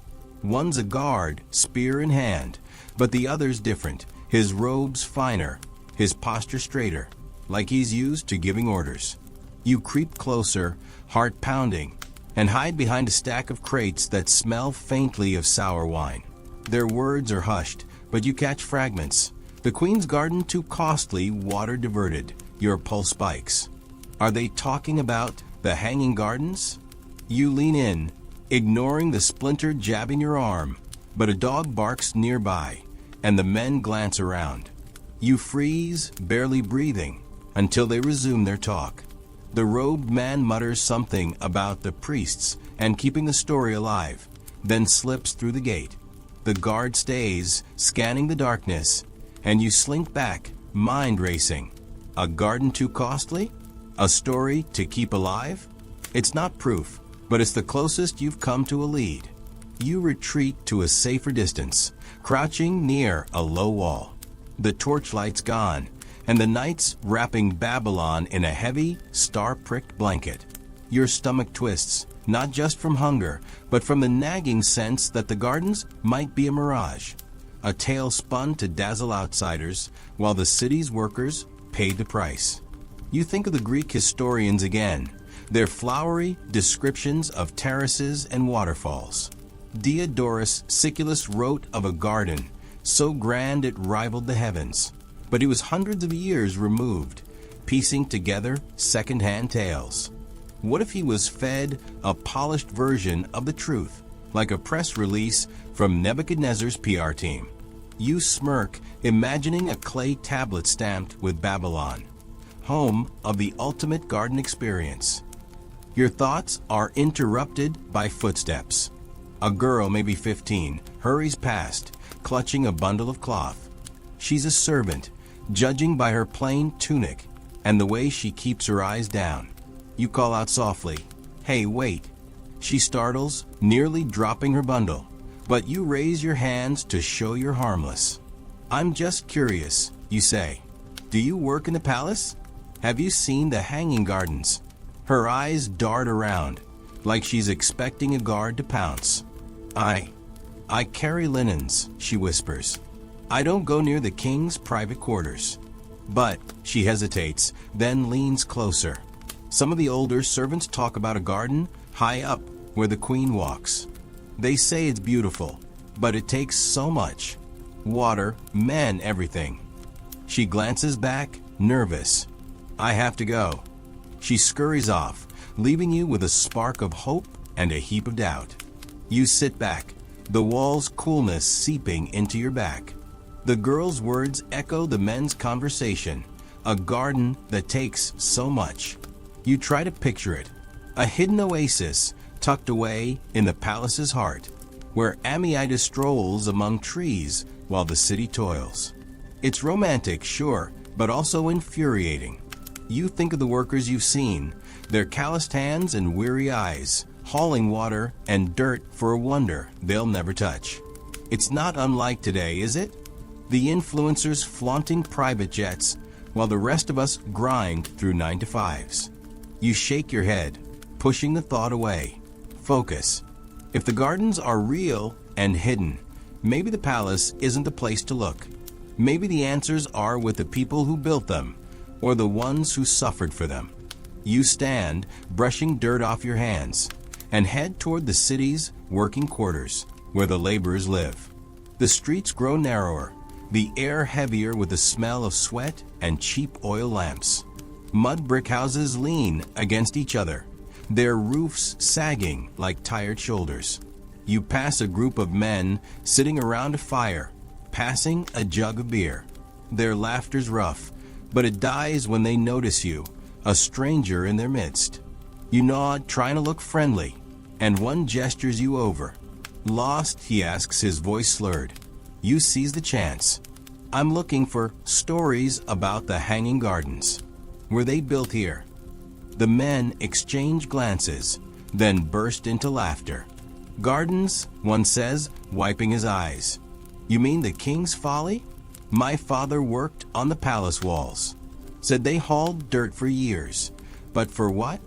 One's a guard, spear in hand, but the other's different, his robes finer, his posture straighter, like he's used to giving orders. You creep closer, heart pounding, and hide behind a stack of crates that smell faintly of sour wine. Their words are hushed, but you catch fragments. The queen's garden too costly, water diverted. Your pulse spikes. Are they talking about the hanging gardens? You lean in, ignoring the splinter jabbing your arm, but a dog barks nearby, and the men glance around. You freeze, barely breathing, until they resume their talk. The robed man mutters something about the priests and keeping the story alive, then slips through the gate. The guard stays, scanning the darkness, and you slink back, mind racing. A garden too costly? A story to keep alive? It's not proof, but it's the closest you've come to a lead. You retreat to a safer distance, crouching near a low wall. The torchlight's gone, and the night's wrapping Babylon in a heavy, star-pricked blanket. Your stomach twists, not just from hunger, but from the nagging sense that the gardens might be a mirage, a tale spun to dazzle outsiders, while the city's workers paid the price. You think of the Greek historians again, their flowery descriptions of terraces and waterfalls. Diodorus Siculus wrote of a garden so grand it rivaled the heavens, but he was hundreds of years removed, piecing together second-hand tales. What if he was fed a polished version of the truth, like a press release from Nebuchadnezzar's PR team? You smirk, imagining a clay tablet stamped with Babylon, home of the ultimate garden experience. Your thoughts are interrupted by footsteps. A girl, maybe 15, hurries past, clutching a bundle of cloth. She's a servant, judging by her plain tunic and the way she keeps her eyes down. You call out softly, "Hey, wait." She startles, nearly dropping her bundle, but you raise your hands to show you're harmless. "I'm just curious," you say. "Do you work in the palace? Have you seen the hanging gardens?" Her eyes dart around, like she's expecting a guard to pounce. I carry linens," she whispers. "I don't go near the king's private quarters." But she hesitates, then leans closer. Some of the older servants talk about a garden high up where the queen walks. They say it's beautiful, but it takes so much. Water, men, everything. She glances back, nervous. "I have to go." She scurries off, leaving you with a spark of hope and a heap of doubt. You sit back, the wall's coolness seeping into your back. The girl's words echo the men's conversation, a garden that takes so much. You try to picture it, a hidden oasis tucked away in the palace's heart, where Amiida strolls among trees while the city toils. It's romantic, sure, but also infuriating. You think of the workers you've seen, their calloused hands and weary eyes, hauling water and dirt for a wonder they'll never touch. It's not unlike today, is it? The influencers flaunting private jets, while the rest of us grind through 9-to-5s. You shake your head, pushing the thought away. Focus. If the gardens are real and hidden, maybe the palace isn't the place to look. Maybe the answers are with the people who built them, or the ones who suffered for them. You stand, brushing dirt off your hands, and head toward the city's working quarters, where the laborers live. The streets grow narrower, the air heavier with the smell of sweat and cheap oil lamps. Mud brick houses lean against each other, their roofs sagging like tired shoulders. You pass a group of men sitting around a fire, passing a jug of beer. Their laughter's rough, but it dies when they notice you, a stranger in their midst. You nod, trying to look friendly, and one gestures you over. "Lost?" he asks, his voice slurred. You seize the chance. "I'm looking for stories about the hanging gardens. Were they built here?" The men exchange glances, then burst into laughter. "Gardens," one says, wiping his eyes. "You mean the king's folly? My father worked on the palace walls. Said they hauled dirt for years. But for what?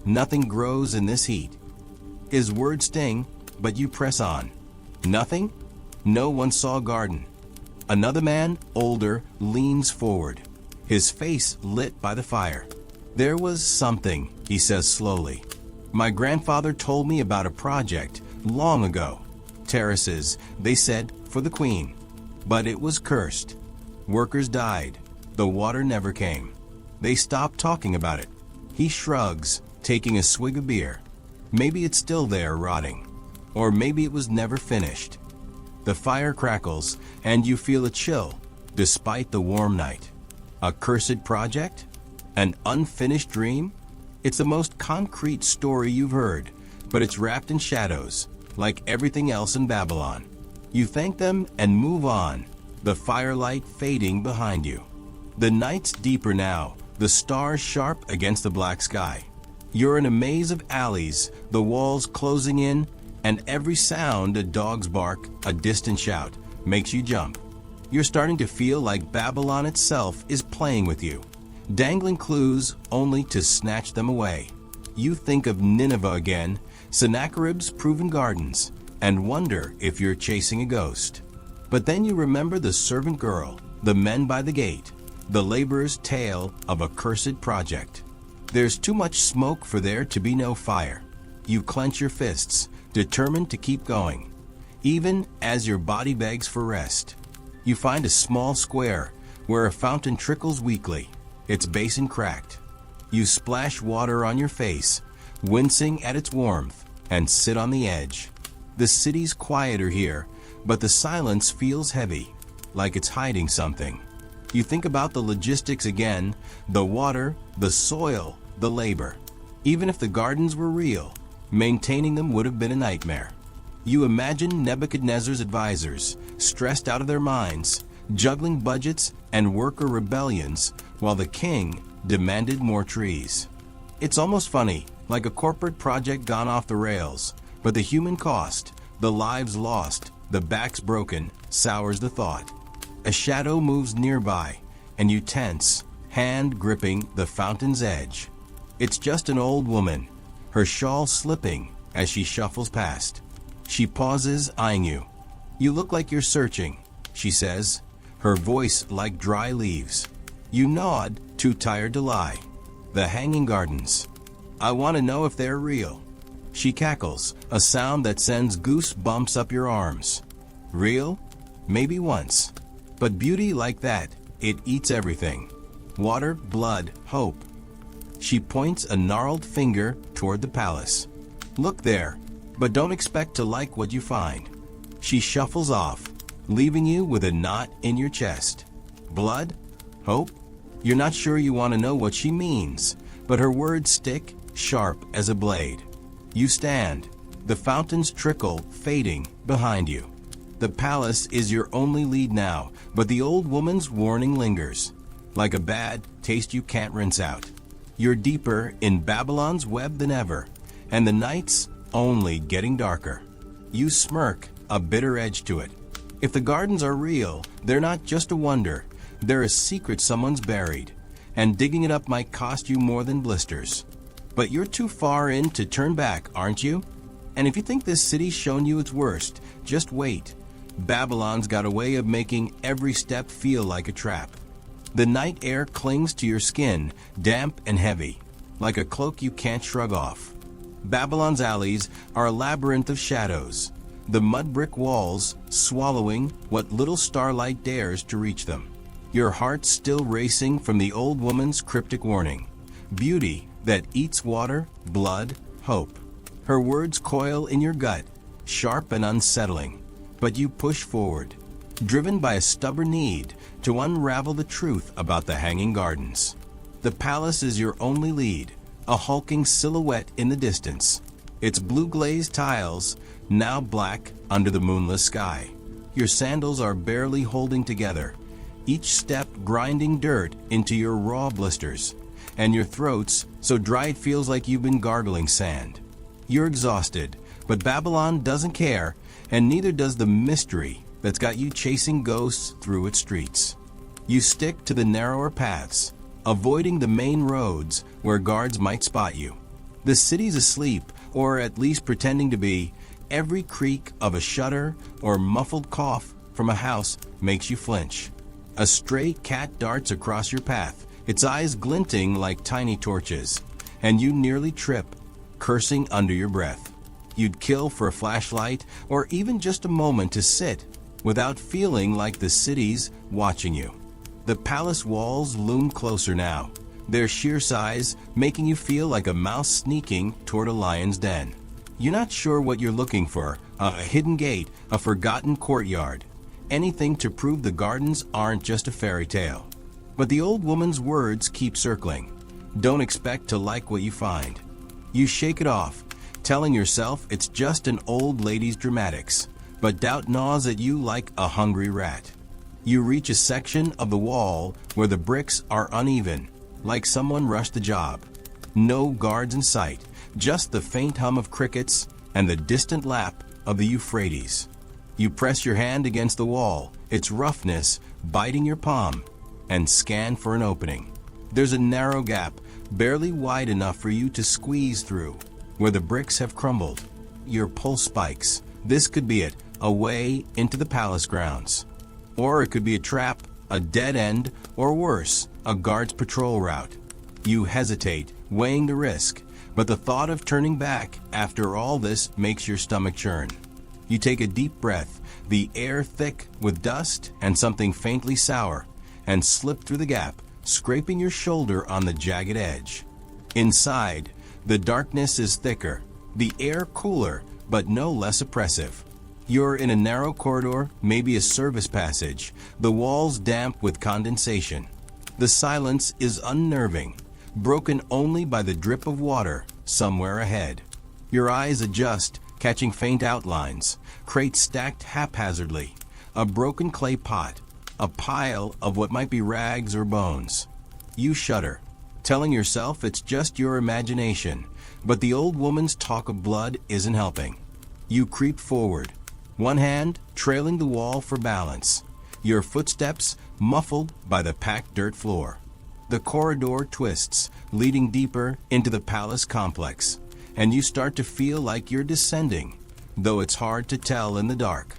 Nothing grows in this heat." His words sting, but you press on. "Nothing? No one saw a garden." Another man, older, leans forward, his face lit by the fire. "There was something," he says slowly. "My grandfather told me about a project long ago. Terraces, they said, for the queen. But it was cursed. Workers died. The water never came. They stopped talking about it." He shrugs, taking a swig of beer. Maybe it's still there rotting. Or maybe it was never finished. The fire crackles, and you feel a chill, despite the warm night. A cursed project? An unfinished dream? It's the most concrete story you've heard, but it's wrapped in shadows, like everything else in Babylon. You thank them and move on, the firelight fading behind you. The night's deeper now, the stars sharp against the black sky. You're in a maze of alleys, the walls closing in, and every sound, a dog's bark, a distant shout, makes you jump. You're starting to feel like Babylon itself is playing with you, dangling clues only to snatch them away. You think of Nineveh again, Sennacherib's proven gardens, and wonder if you're chasing a ghost. But then you remember the servant girl, the men by the gate, the laborer's tale of a cursed project. There's too much smoke for there to be no fire. You clench your fists, determined to keep going, even as your body begs for rest. You find a small square where a fountain trickles weakly, its basin cracked. You splash water on your face, wincing at its warmth, and sit on the edge. The city's quieter here, but the silence feels heavy, like it's hiding something. You think about the logistics again, the water, the soil, the labor. Even if the gardens were real, maintaining them would have been a nightmare. You imagine Nebuchadnezzar's advisors, stressed out of their minds, juggling budgets and worker rebellions, while the king demanded more trees. It's almost funny, like a corporate project gone off the rails, but the human cost, the lives lost, the backs broken, sours the thought. A shadow moves nearby, and you tense, hand gripping the fountain's edge. It's just an old woman, her shawl slipping as she shuffles past. She pauses, eyeing you. You look like you're searching, she says, her voice like dry leaves. You nod, too tired to lie. The hanging gardens. I want to know if they're real. She cackles, a sound that sends goosebumps up your arms. Real? Maybe once. But beauty like that, it eats everything. Water, blood, hope. She points a gnarled finger toward the palace. Look there, but don't expect to like what you find. She shuffles off, leaving you with a knot in your chest. Blood? Hope? You're not sure you want to know what she means, but her words stick, sharp as a blade. You stand, the fountain's trickle fading behind you. The palace is your only lead now, but the old woman's warning lingers, like a bad taste you can't rinse out. You're deeper in Babylon's web than ever, and the night's only getting darker. You smirk, a bitter edge to it. If the gardens are real, they're not just a wonder. They're a secret someone's buried, and digging it up might cost you more than blisters. But you're too far in to turn back, aren't you? And if you think this city's shown you its worst, just wait. Babylon's got a way of making every step feel like a trap. The night air clings to your skin, damp and heavy, like a cloak you can't shrug off. Babylon's alleys are a labyrinth of shadows, the mud brick walls swallowing what little starlight dares to reach them. Your heart still racing from the old woman's cryptic warning. Beauty that eats water, blood, hope. Her words coil in your gut, sharp and unsettling. But you push forward, driven by a stubborn need to unravel the truth about the hanging gardens. The palace is your only lead, a hulking silhouette in the distance. Its blue-glazed tiles, now black under the moonless sky. Your sandals are barely holding together, each step grinding dirt into your raw blisters, and your throat's so dry it feels like you've been gargling sand. You're exhausted, but Babylon doesn't care, and neither does the mystery that's got you chasing ghosts through its streets. You stick to the narrower paths, avoiding the main roads where guards might spot you. The city's asleep, or at least pretending to be. Every creak of a shutter or muffled cough from a house makes you flinch. A stray cat darts across your path, its eyes glinting like tiny torches, and you nearly trip, cursing under your breath. You'd kill for a flashlight or even just a moment to sit without feeling like the city's watching you. The palace walls loom closer now, their sheer size making you feel like a mouse sneaking toward a lion's den. You're not sure what you're looking for, a hidden gate, a forgotten courtyard, anything to prove the gardens aren't just a fairy tale. But the old woman's words keep circling. Don't expect to like what you find. You shake it off, telling yourself it's just an old lady's dramatics, but doubt gnaws at you like a hungry rat. You reach a section of the wall where the bricks are uneven, like someone rushed the job. No guards in sight, just the faint hum of crickets and the distant lap of the Euphrates. You press your hand against the wall, its roughness biting your palm, and scan for an opening. There's a narrow gap, barely wide enough for you to squeeze through, where the bricks have crumbled. Your pulse spikes. This could be it, a way into the palace grounds. Or it could be a trap, a dead end, or worse, a guard's patrol route. You hesitate, weighing the risk, but the thought of turning back after all this makes your stomach churn. You take a deep breath, the air thick with dust and something faintly sour, and slip through the gap, scraping your shoulder on the jagged edge. Inside, the darkness is thicker, the air cooler, but no less oppressive. You're in a narrow corridor, maybe a service passage, the walls damp with condensation. The silence is unnerving, broken only by the drip of water somewhere ahead. Your eyes adjust, catching faint outlines, crates stacked haphazardly, a broken clay pot, a pile of what might be rags or bones. You shudder, telling yourself it's just your imagination, but the old woman's talk of blood isn't helping. You creep forward, one hand trailing the wall for balance, your footsteps muffled by the packed dirt floor. The corridor twists, leading deeper into the palace complex, and you start to feel like you're descending, though it's hard to tell in the dark.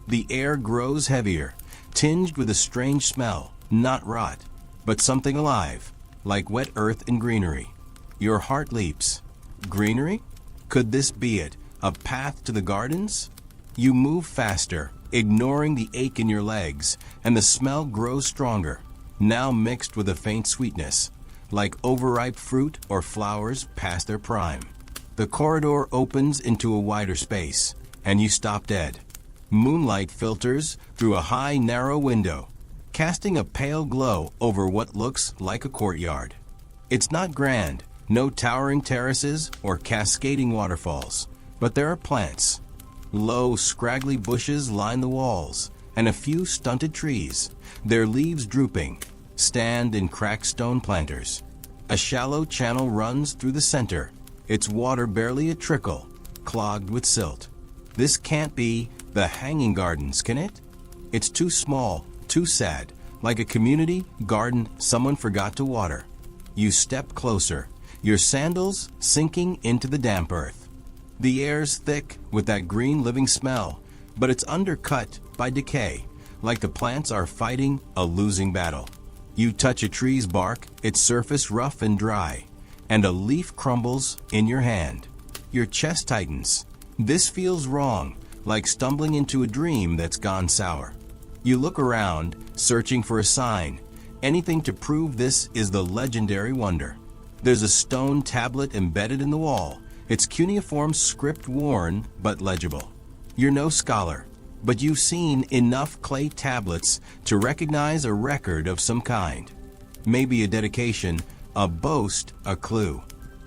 The air grows heavier, tinged with a strange smell, not rot, but something alive, like wet earth and greenery. Your heart leaps. Greenery? Could this be it, a path to the gardens? You move faster, ignoring the ache in your legs, and the smell grows stronger, now mixed with a faint sweetness, like overripe fruit or flowers past their prime. The corridor opens into a wider space, and you stop dead. Moonlight filters through a high, narrow window, casting a pale glow over what looks like a courtyard. It's not grand, no towering terraces or cascading waterfalls, but there are plants. Low, scraggly bushes line the walls, and a few stunted trees, their leaves drooping, stand in cracked stone planters. A shallow channel runs through the center, its water barely a trickle, clogged with silt. This can't be the Hanging Gardens, can it? It's too small, too sad, like a community garden someone forgot to water. You step closer, your sandals sinking into the damp earth. The air's thick with that green living smell, but it's undercut by decay, like the plants are fighting a losing battle. You touch a tree's bark, its surface rough and dry, and a leaf crumbles in your hand. Your chest tightens. This feels wrong, like stumbling into a dream that's gone sour. You look around, searching for a sign, anything to prove this is the legendary wonder. There's a stone tablet embedded in the wall, its cuneiform script worn but legible. You're no scholar, but you've seen enough clay tablets to recognize a record of some kind. Maybe a dedication, a boast, a clue.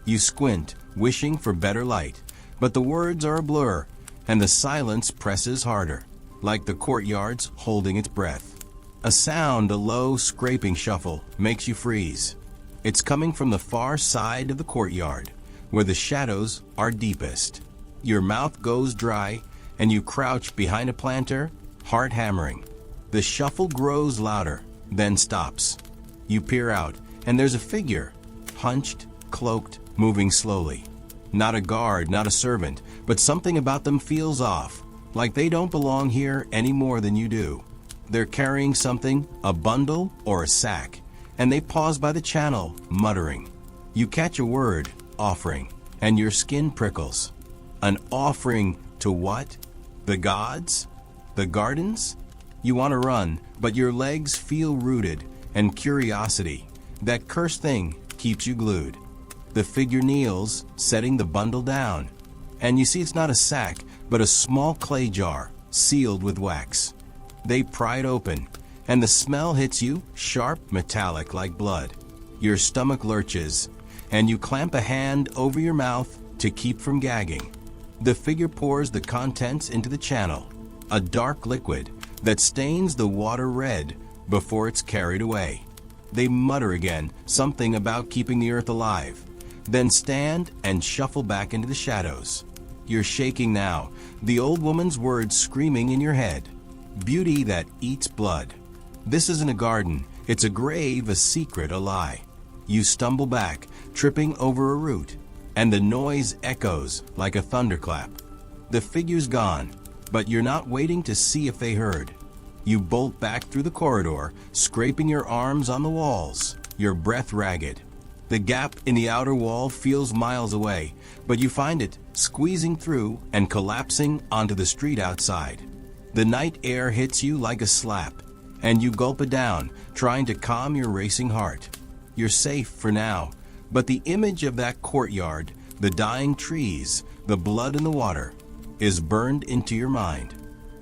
You squint, wishing for better light, but the words are a blur, and the silence presses harder, like the courtyard's holding its breath. A sound, a low, scraping shuffle, makes you freeze. It's coming from the far side of the courtyard, where the shadows are deepest. Your mouth goes dry, and you crouch behind a planter, heart hammering. The shuffle grows louder, then stops. You peer out, and there's a figure, hunched, cloaked, moving slowly. Not a guard, not a servant, but something about them feels off, like they don't belong here any more than you do. They're carrying something, a bundle or a sack, and they pause by the channel, muttering. You catch a word, offering, and your skin prickles. An offering to what? The gods? The gardens? You want to run, but your legs feel rooted, and curiosity, that cursed thing, keeps you glued. The figure kneels, setting the bundle down. And you see it's not a sack, but a small clay jar, sealed with wax. They pry it open, and the smell hits you, sharp, metallic like blood. Your stomach lurches, and you clamp a hand over your mouth to keep from gagging. The figure pours the contents into the channel, a dark liquid that stains the water red before it's carried away. They mutter again, something about keeping the earth alive, then stand and shuffle back into the shadows. You're shaking now, the old woman's words screaming in your head. Beauty that eats blood. This isn't a garden, it's a grave, a secret, a lie. You stumble back, tripping over a root, and the noise echoes like a thunderclap. The figure's gone, but you're not waiting to see if they heard. You bolt back through the corridor, scraping your arms on the walls, your breath ragged. The gap in the outer wall feels miles away, but you find it squeezing through and collapsing onto the street outside. The night air hits you like a slap, and you gulp it down, trying to calm your racing heart. You're safe for now, but the image of that courtyard, the dying trees, the blood in the water, is burned into your mind.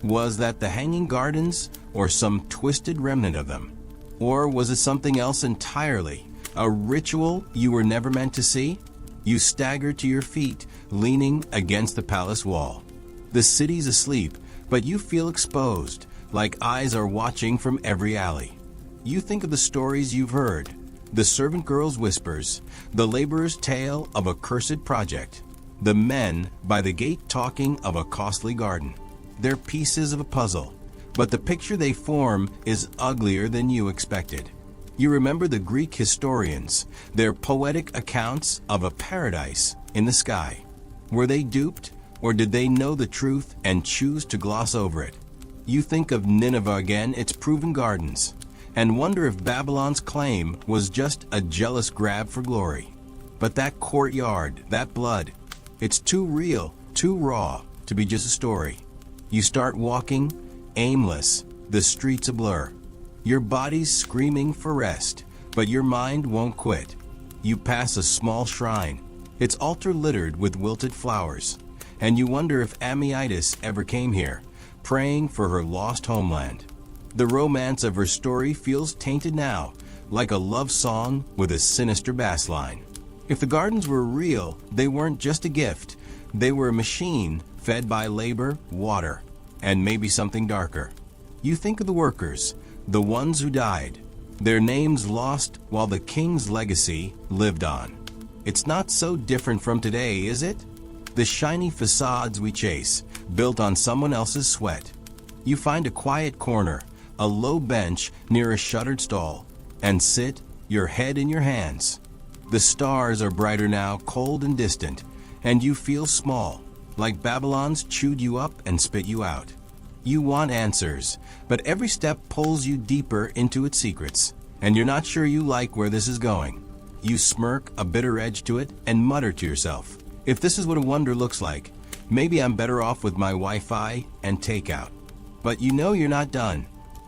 Was that the hanging gardens, or some twisted remnant of them? Or was it something else entirely? A ritual you were never meant to see? You stagger to your feet, leaning against the palace wall. The city's asleep, but you feel exposed, like eyes are watching from every alley. You think of the stories you've heard, the servant girl's whispers, the laborer's tale of a cursed project, the men by the gate talking of a costly garden. They're pieces of a puzzle, but the picture they form is uglier than you expected. You remember the Greek historians, their poetic accounts of a paradise in the sky. Were they duped, or did they know the truth and choose to gloss over it? You think of Nineveh again, its proven gardens, and wonder if Babylon's claim was just a jealous grab for glory. But that courtyard, that blood, it's too real, too raw to be just a story. You start walking, aimless, the streets a blur. Your body's screaming for rest, but your mind won't quit. You pass a small shrine, its altar littered with wilted flowers, and you wonder if Amyitis ever came here, praying for her lost homeland. The romance of her story feels tainted now, like a love song with a sinister bass line. If the gardens were real, they weren't just a gift. They were a machine fed by labor, water, and maybe something darker. You think of the workers, the ones who died, their names lost while the king's legacy lived on. It's not so different from today, is it? The shiny facades we chase, built on someone else's sweat. You find a quiet corner, a low bench near a shuttered stall, and sit, your head in your hands. The stars are brighter now, cold and distant, and you feel small, like Babylon's chewed you up and spit you out. You want answers, but every step pulls you deeper into its secrets, and you're not sure you like where this is going. You smirk, a bitter edge to it, and mutter to yourself, if this is what a wonder looks like, maybe I'm better off with my Wi-Fi and takeout. But you know you're not done.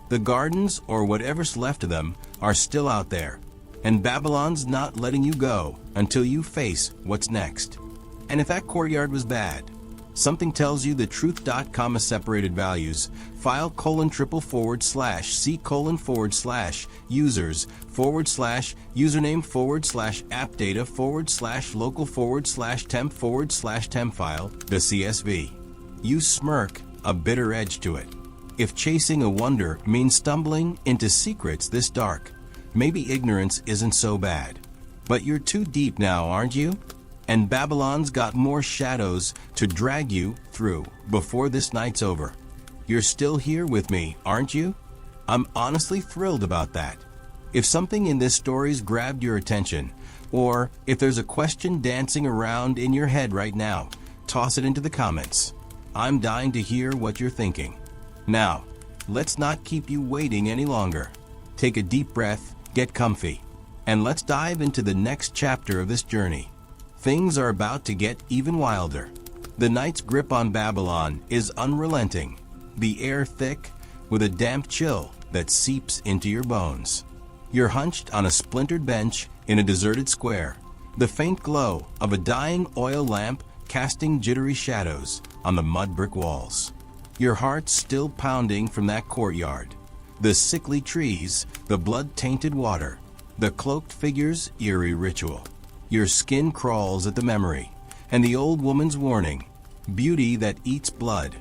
The gardens, or whatever's left of them, are still out there, and Babylon's not letting you go until you face what's next. And if that courtyard was bad, something tells you the truth.com separated values, file :/c:/users/username/appdata/local/temp/temp file, the CSV. You smirk, a bitter edge to it. If chasing a wonder means stumbling into secrets this dark, maybe ignorance isn't so bad. But you're too deep now, aren't you? And Babylon's got more shadows to drag you through before this night's over. You're still here with me, aren't you? I'm honestly thrilled about that. If something in this story's grabbed your attention, or if there's a question dancing around in your head right now, toss it into the comments. I'm dying to hear what you're thinking. Now, let's not keep you waiting any longer. Take a deep breath, get comfy, and let's dive into the next chapter of this journey. Things are about to get even wilder. The night's grip on Babylon is unrelenting, the air thick with a damp chill that seeps into your bones. You're hunched on a splintered bench in a deserted square, the faint glow of a dying oil lamp casting jittery shadows on the mud brick walls. Your heart still pounding from that courtyard. The sickly trees, the blood-tainted water, the cloaked figure's eerie ritual. Your skin crawls at the memory, and the old woman's warning, beauty that eats blood.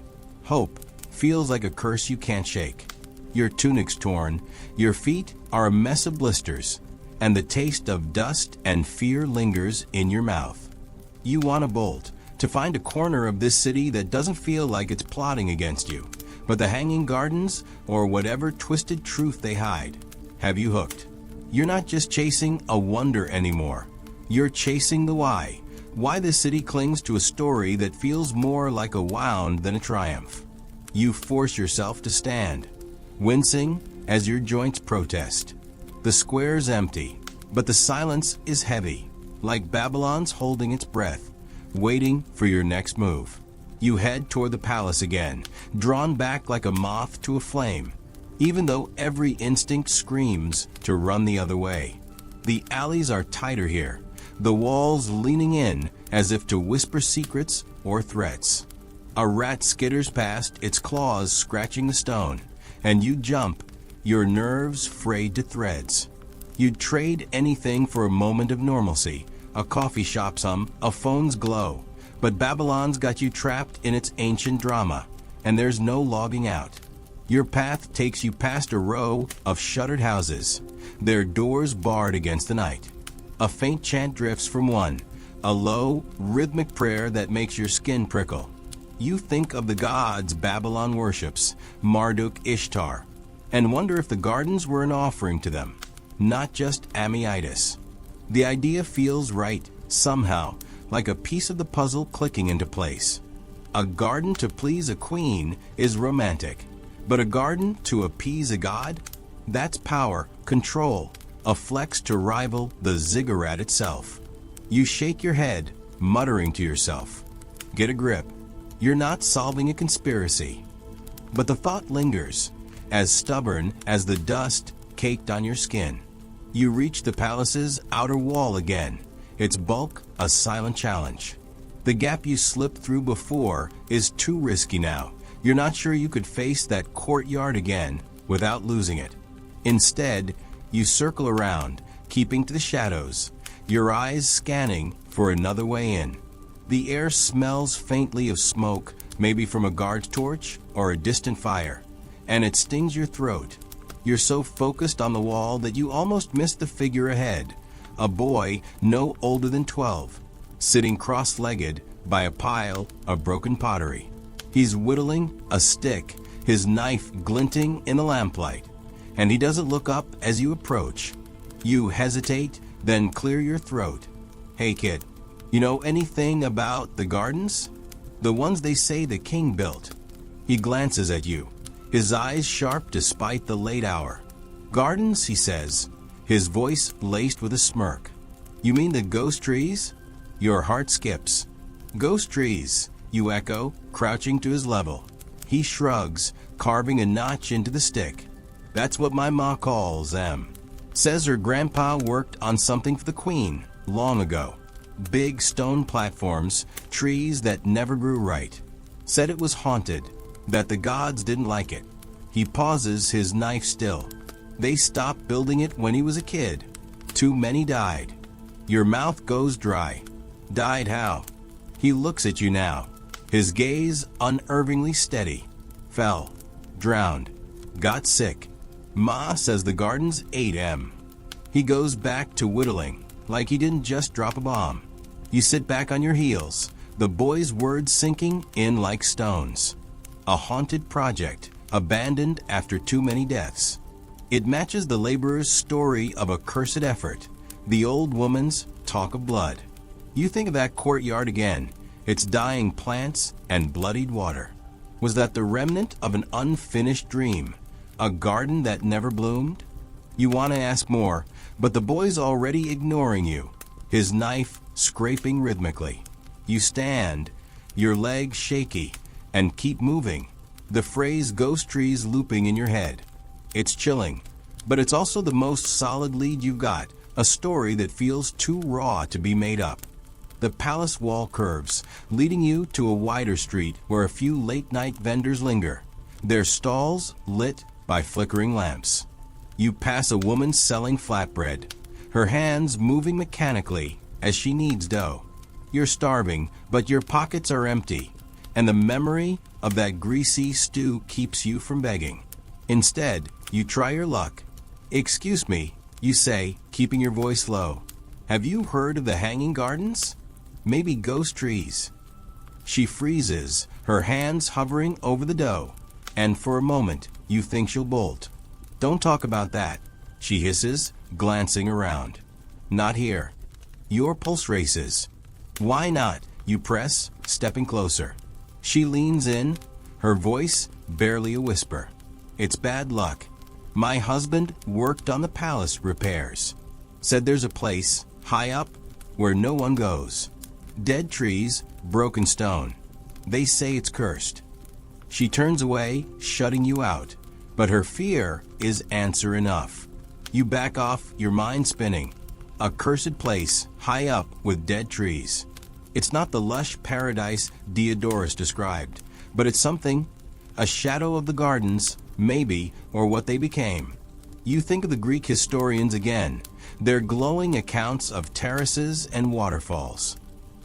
Hope feels like a curse you can't shake. Your tunic's torn, your feet are a mess of blisters, and the taste of dust and fear lingers in your mouth. You want to bolt, to find a corner of this city that doesn't feel like it's plotting against you, but the hanging gardens, or whatever twisted truth they hide, have you hooked. You're not just chasing a wonder anymore. You're chasing the why. Why the city clings to a story that feels more like a wound than a triumph. You force yourself to stand, wincing as your joints protest. The square's empty, but the silence is heavy, like Babylon's holding its breath, waiting for your next move. You head toward the palace again, drawn back like a moth to a flame, even though every instinct screams to run the other way. The alleys are tighter here, the walls leaning in as if to whisper secrets or threats. A rat skitters past, its claws scratching the stone, and you jump, your nerves frayed to threads. You'd trade anything for a moment of normalcy, a coffee shop's hum, a phone's glow, but Babylon's got you trapped in its ancient drama, and there's no logging out. Your path takes you past a row of shuttered houses, their doors barred against the night. A faint chant drifts from one, a low, rhythmic prayer that makes your skin prickle. You think of the gods Babylon worships, Marduk, Ishtar, and wonder if the gardens were an offering to them, not just ameitis. The idea feels right, somehow, like a piece of the puzzle clicking into place. A garden to please a queen is romantic, but a garden to appease a god? That's power, control, a flex to rival the ziggurat itself. You shake your head, muttering to yourself, "Get a grip." You're not solving a conspiracy. But the thought lingers, as stubborn as the dust caked on your skin. You reach the palace's outer wall again, its bulk a silent challenge. The gap you slipped through before is too risky now. You're not sure you could face that courtyard again without losing it. Instead, you circle around, keeping to the shadows, your eyes scanning for another way in. The air smells faintly of smoke, maybe from a guard's torch or a distant fire, and it stings your throat. You're so focused on the wall that you almost miss the figure ahead, a boy no older than 12, sitting cross-legged by a pile of broken pottery. He's whittling a stick, his knife glinting in the lamplight, and he doesn't look up as you approach. You hesitate, then clear your throat. "Hey kid, you know anything about the gardens? The ones they say the king built." He glances at you, his eyes sharp despite the late hour. "Gardens," he says, his voice laced with a smirk. "You mean the ghost trees?" Your heart skips. "Ghost trees," you echo, crouching to his level. He shrugs, carving a notch into the stick. "That's what my ma calls them. Says her grandpa worked on something for the queen long ago. Big stone platforms, trees that never grew right. Said it was haunted, that the gods didn't like it." He pauses, his knife still. "They stopped building it when he was a kid. Too many died." Your mouth goes dry. "Died how?" He looks at you now, his gaze unervingly steady. "Fell. Drowned. Got sick. Ma says the gardens ate him." He goes back to whittling, like he didn't just drop a bomb. You sit back on your heels, the boy's words sinking in like stones. A haunted project, abandoned after too many deaths. It matches the laborer's story of a cursed effort, the old woman's talk of blood. You think of that courtyard again, its dying plants and bloodied water. Was that the remnant of an unfinished dream, a garden that never bloomed? You want to ask more, but the boy's already ignoring you, his knife scraping rhythmically. You stand, your legs shaky, and keep moving, the phrase "ghost trees" looping in your head. It's chilling, but it's also the most solid lead you've got, a story that feels too raw to be made up. The palace wall curves, leading you to a wider street where a few late-night vendors linger, their stalls lit by flickering lamps. You pass a woman selling flatbread, her hands moving mechanically as she kneads dough. You're starving, but your pockets are empty, and the memory of that greasy stew keeps you from begging. Instead, you try your luck. "Excuse me," you say, keeping your voice low. "Have you heard of the hanging gardens? Maybe ghost trees?" She freezes, her hands hovering over the dough, and for a moment, you think she'll bolt. "Don't talk about that," she hisses, glancing around. "Not here." Your pulse races. "Why not?" you press, stepping closer. She leans in, her voice barely a whisper. "It's bad luck. My husband worked on the palace repairs. Said there's a place, high up, where no one goes. Dead trees, broken stone. They say it's cursed." She turns away, shutting you out, but her fear is answer enough. You back off, your mind spinning. A cursed place, high up with dead trees. It's not the lush paradise Diodorus described, but it's something, a shadow of the gardens, maybe, or what they became. You think of the Greek historians again, their glowing accounts of terraces and waterfalls.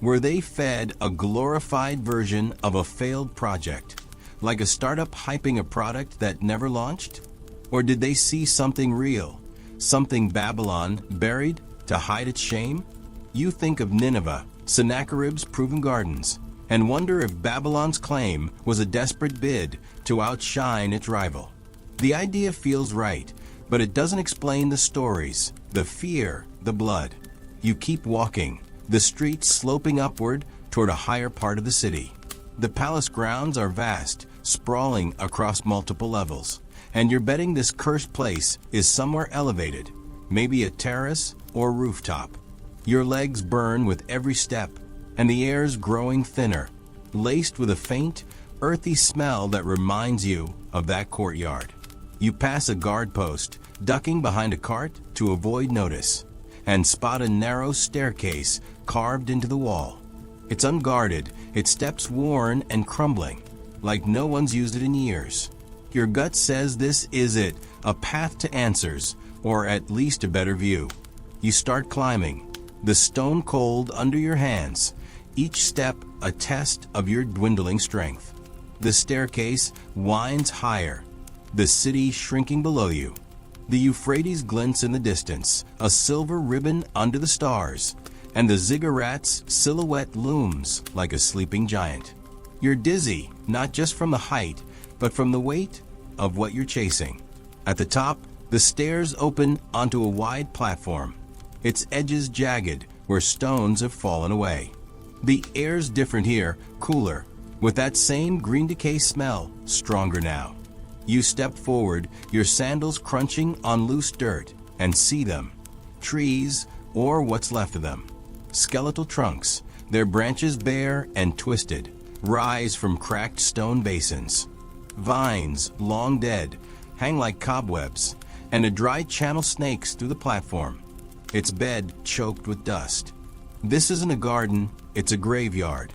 Were they fed a glorified version of a failed project, like a startup hyping a product that never launched? Or did they see something real, something Babylon buried to hide its shame? You think of Nineveh, Sennacherib's proven gardens, and wonder if Babylon's claim was a desperate bid to outshine its rival. The idea feels right, but it doesn't explain the stories, the fear, the blood. You keep walking, the streets sloping upward toward a higher part of the city. The palace grounds are vast, sprawling across multiple levels, and you're betting this cursed place is somewhere elevated, maybe a terrace or rooftop. Your legs burn with every step, and the air's growing thinner, laced with a faint, earthy smell that reminds you of that courtyard. You pass a guard post, ducking behind a cart to avoid notice, and spot a narrow staircase carved into the wall. It's unguarded, its steps worn and crumbling, like no one's used it in years. Your gut says this is it, a path to answers, or at least a better view. You start climbing, the stone cold under your hands, each step a test of your dwindling strength. The staircase winds higher, the city shrinking below you. The Euphrates glints in the distance, a silver ribbon under the stars, and the ziggurat's silhouette looms like a sleeping giant. You're dizzy, not just from the height, but from the weight of what you're chasing. At the top, the stairs open onto a wide platform, its edges jagged where stones have fallen away. The air's different here, cooler, with that same green decay smell, stronger now. You step forward, your sandals crunching on loose dirt, and see them. Trees, or what's left of them. Skeletal trunks, their branches bare and twisted, rise from cracked stone basins. Vines, long dead, hang like cobwebs, and a dry channel snakes through the platform, its bed choked with dust. This isn't a garden, it's a graveyard.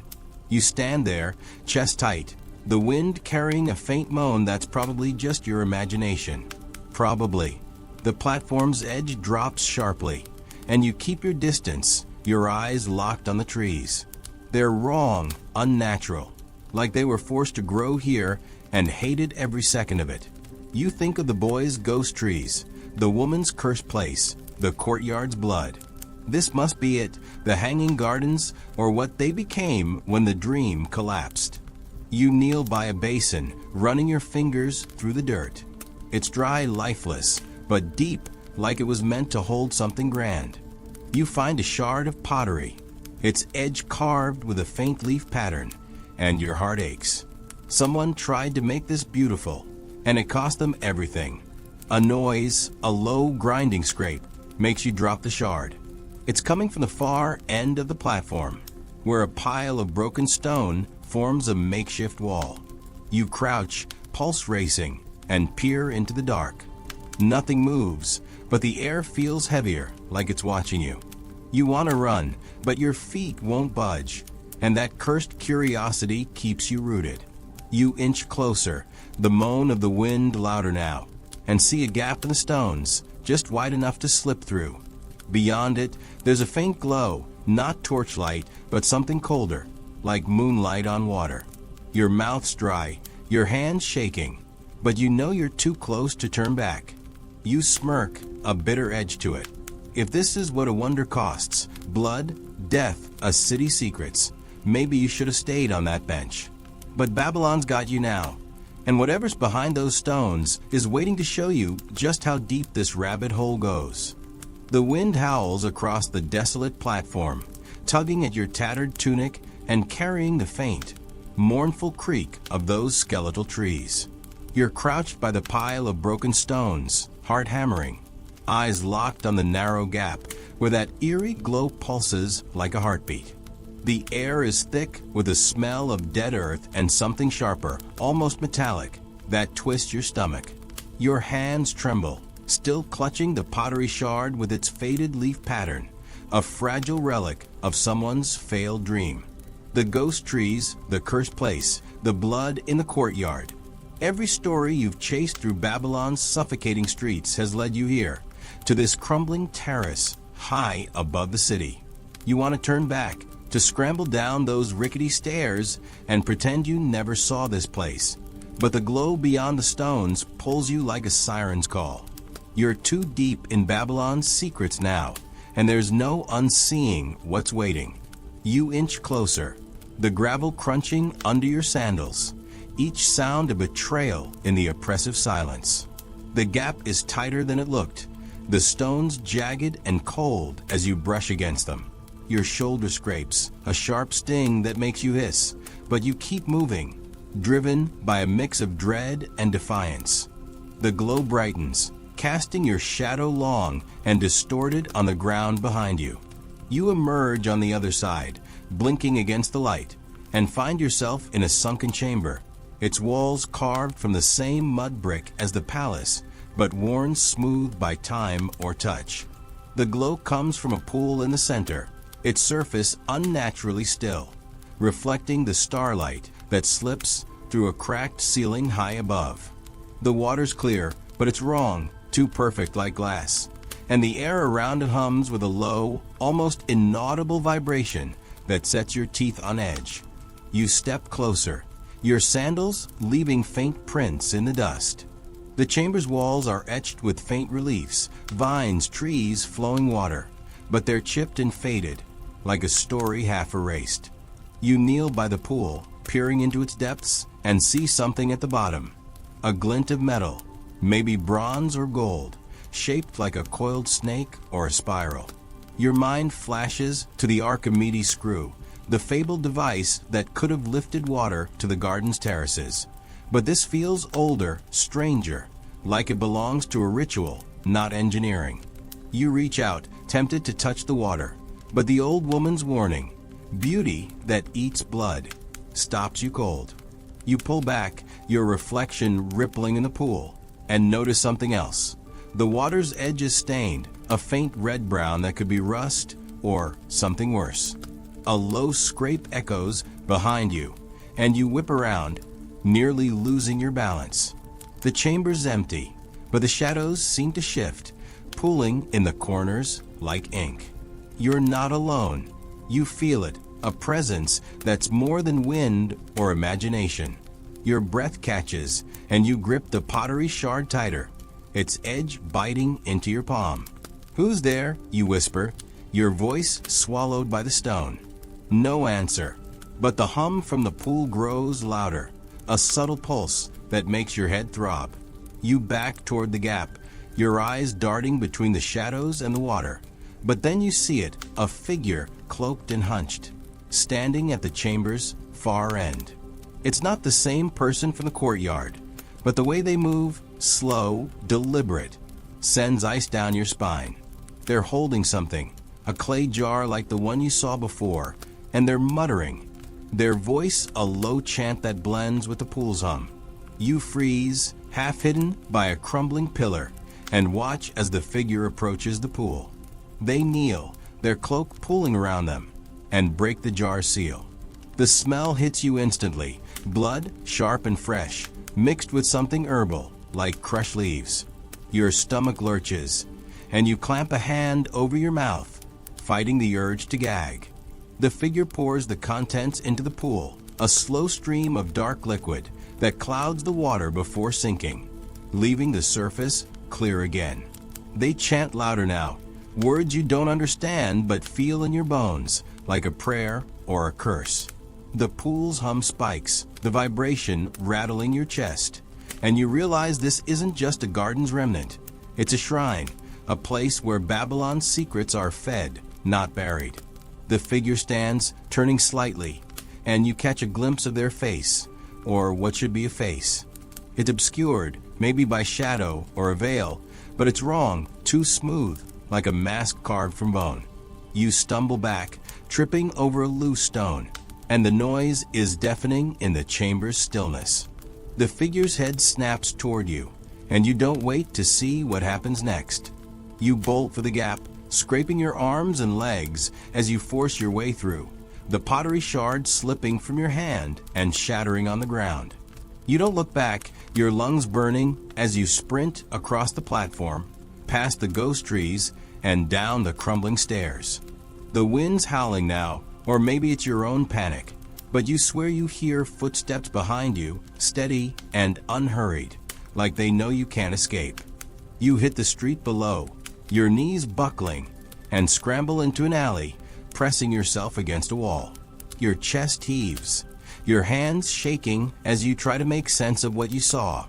You stand there, chest tight, the wind carrying a faint moan that's probably just your imagination. Probably. The platform's edge drops sharply, and you keep your distance, your eyes locked on the trees. They're wrong, unnatural, like they were forced to grow here and hated every second of it. You think of the boy's ghost trees, the woman's cursed place, the courtyard's blood. This must be it, the hanging gardens, or what they became when the dream collapsed. You kneel by a basin, running your fingers through the dirt. It's dry, lifeless, but deep, like it was meant to hold something grand. You find a shard of pottery, its edge carved with a faint leaf pattern, and your heart aches. Someone tried to make this beautiful, and it cost them everything. A noise, a low grinding scrape, makes you drop the shard. It's coming from the far end of the platform, where a pile of broken stone forms a makeshift wall. You crouch, pulse racing, and peer into the dark. Nothing moves, but the air feels heavier, like it's watching you. You want to run, but your feet won't budge, and that cursed curiosity keeps you rooted. You inch closer, the moan of the wind louder now, and see a gap in the stones, just wide enough to slip through. Beyond it, there's a faint glow, not torchlight, but something colder, like moonlight on water. Your mouth's dry, your hands shaking, but you know you're too close to turn back. You smirk, a bitter edge to it. If this is what a wonder costs, blood, death, a city's secrets, maybe you should have stayed on that bench. But Babylon's got you now, and whatever's behind those stones is waiting to show you just how deep this rabbit hole goes. The wind howls across the desolate platform, tugging at your tattered tunic and carrying the faint, mournful creak of those skeletal trees. You're crouched by the pile of broken stones, heart hammering, eyes locked on the narrow gap where that eerie glow pulses like a heartbeat. The air is thick with a smell of dead earth and something sharper, almost metallic, that twists your stomach. Your hands tremble, still clutching the pottery shard with its faded leaf pattern, a fragile relic of someone's failed dream. The ghost trees, the cursed place, the blood in the courtyard. Every story you've chased through Babylon's suffocating streets has led you here, to this crumbling terrace high above the city. You want to turn back, to scramble down those rickety stairs and pretend you never saw this place. But the glow beyond the stones pulls you like a siren's call. You're too deep in Babylon's secrets now, and there's no unseeing what's waiting. You inch closer, the gravel crunching under your sandals, each sound a betrayal in the oppressive silence. The gap is tighter than it looked, the stones jagged and cold as you brush against them. Your shoulder scrapes, a sharp sting that makes you hiss, but you keep moving, driven by a mix of dread and defiance. The glow brightens, casting your shadow long and distorted on the ground behind you. You emerge on the other side, blinking against the light, and find yourself in a sunken chamber, its walls carved from the same mud brick as the palace, but worn smooth by time or touch. The glow comes from a pool in the center, its surface unnaturally still, reflecting the starlight that slips through a cracked ceiling high above. The water's clear, but it's wrong, too perfect like glass, and the air around it hums with a low, almost inaudible vibration that sets your teeth on edge. You step closer, your sandals leaving faint prints in the dust. The chamber's walls are etched with faint reliefs, vines, trees, flowing water, but they're chipped and faded, like a story half erased. You kneel by the pool, peering into its depths, and see something at the bottom. A glint of metal, maybe bronze or gold, shaped like a coiled snake or a spiral. Your mind flashes to the Archimedes screw, the fabled device that could have lifted water to the garden's terraces. But this feels older, stranger, like it belongs to a ritual, not engineering. You reach out, tempted to touch the water, but the old woman's warning, beauty that eats blood, stops you cold. You pull back, your reflection rippling in the pool, and notice something else. The water's edge is stained, a faint red-brown that could be rust or something worse. A low scrape echoes behind you, and you whip around, nearly losing your balance. The chamber's empty, but the shadows seem to shift, pooling in the corners like ink. You're not alone. You feel it, a presence that's more than wind or imagination. Your breath catches, and you grip the pottery shard tighter, its edge biting into your palm. "Who's there?" you whisper, your voice swallowed by the stone. No answer, but the hum from the pool grows louder, a subtle pulse that makes your head throb. You back toward the gap, your eyes darting between the shadows and the water. But then you see it, a figure cloaked and hunched, standing at the chamber's far end. It's not the same person from the courtyard, but the way they move, slow, deliberate, sends ice down your spine. They're holding something, a clay jar like the one you saw before, and they're muttering, their voice a low chant that blends with the pool's hum. You freeze, half hidden by a crumbling pillar, and watch as the figure approaches the pool. They kneel, their cloak pulling around them, and break the jar seal. The smell hits you instantly, blood, sharp and fresh, mixed with something herbal, like crushed leaves. Your stomach lurches, and you clamp a hand over your mouth, fighting the urge to gag. The figure pours the contents into the pool, a slow stream of dark liquid that clouds the water before sinking, leaving the surface clear again. They chant louder now, words you don't understand but feel in your bones, like a prayer or a curse. The pool's hum spikes, the vibration rattling your chest, and you realize this isn't just a garden's remnant. It's a shrine, a place where Babylon's secrets are fed, not buried. The figure stands, turning slightly, and you catch a glimpse of their face, or what should be a face. It's obscured, maybe by shadow or a veil, but it's wrong, too smooth, like a mask carved from bone. You stumble back, tripping over a loose stone, and the noise is deafening in the chamber's stillness. The figure's head snaps toward you, and you don't wait to see what happens next. You bolt for the gap, scraping your arms and legs as you force your way through, the pottery shards slipping from your hand and shattering on the ground. You don't look back, your lungs burning as you sprint across the platform, past the ghost trees, and down the crumbling stairs. The wind's howling now, or maybe it's your own panic, but you swear you hear footsteps behind you, steady and unhurried, like they know you can't escape. You hit the street below, your knees buckling, and scramble into an alley, pressing yourself against a wall. Your chest heaves, your hands shaking as you try to make sense of what you saw.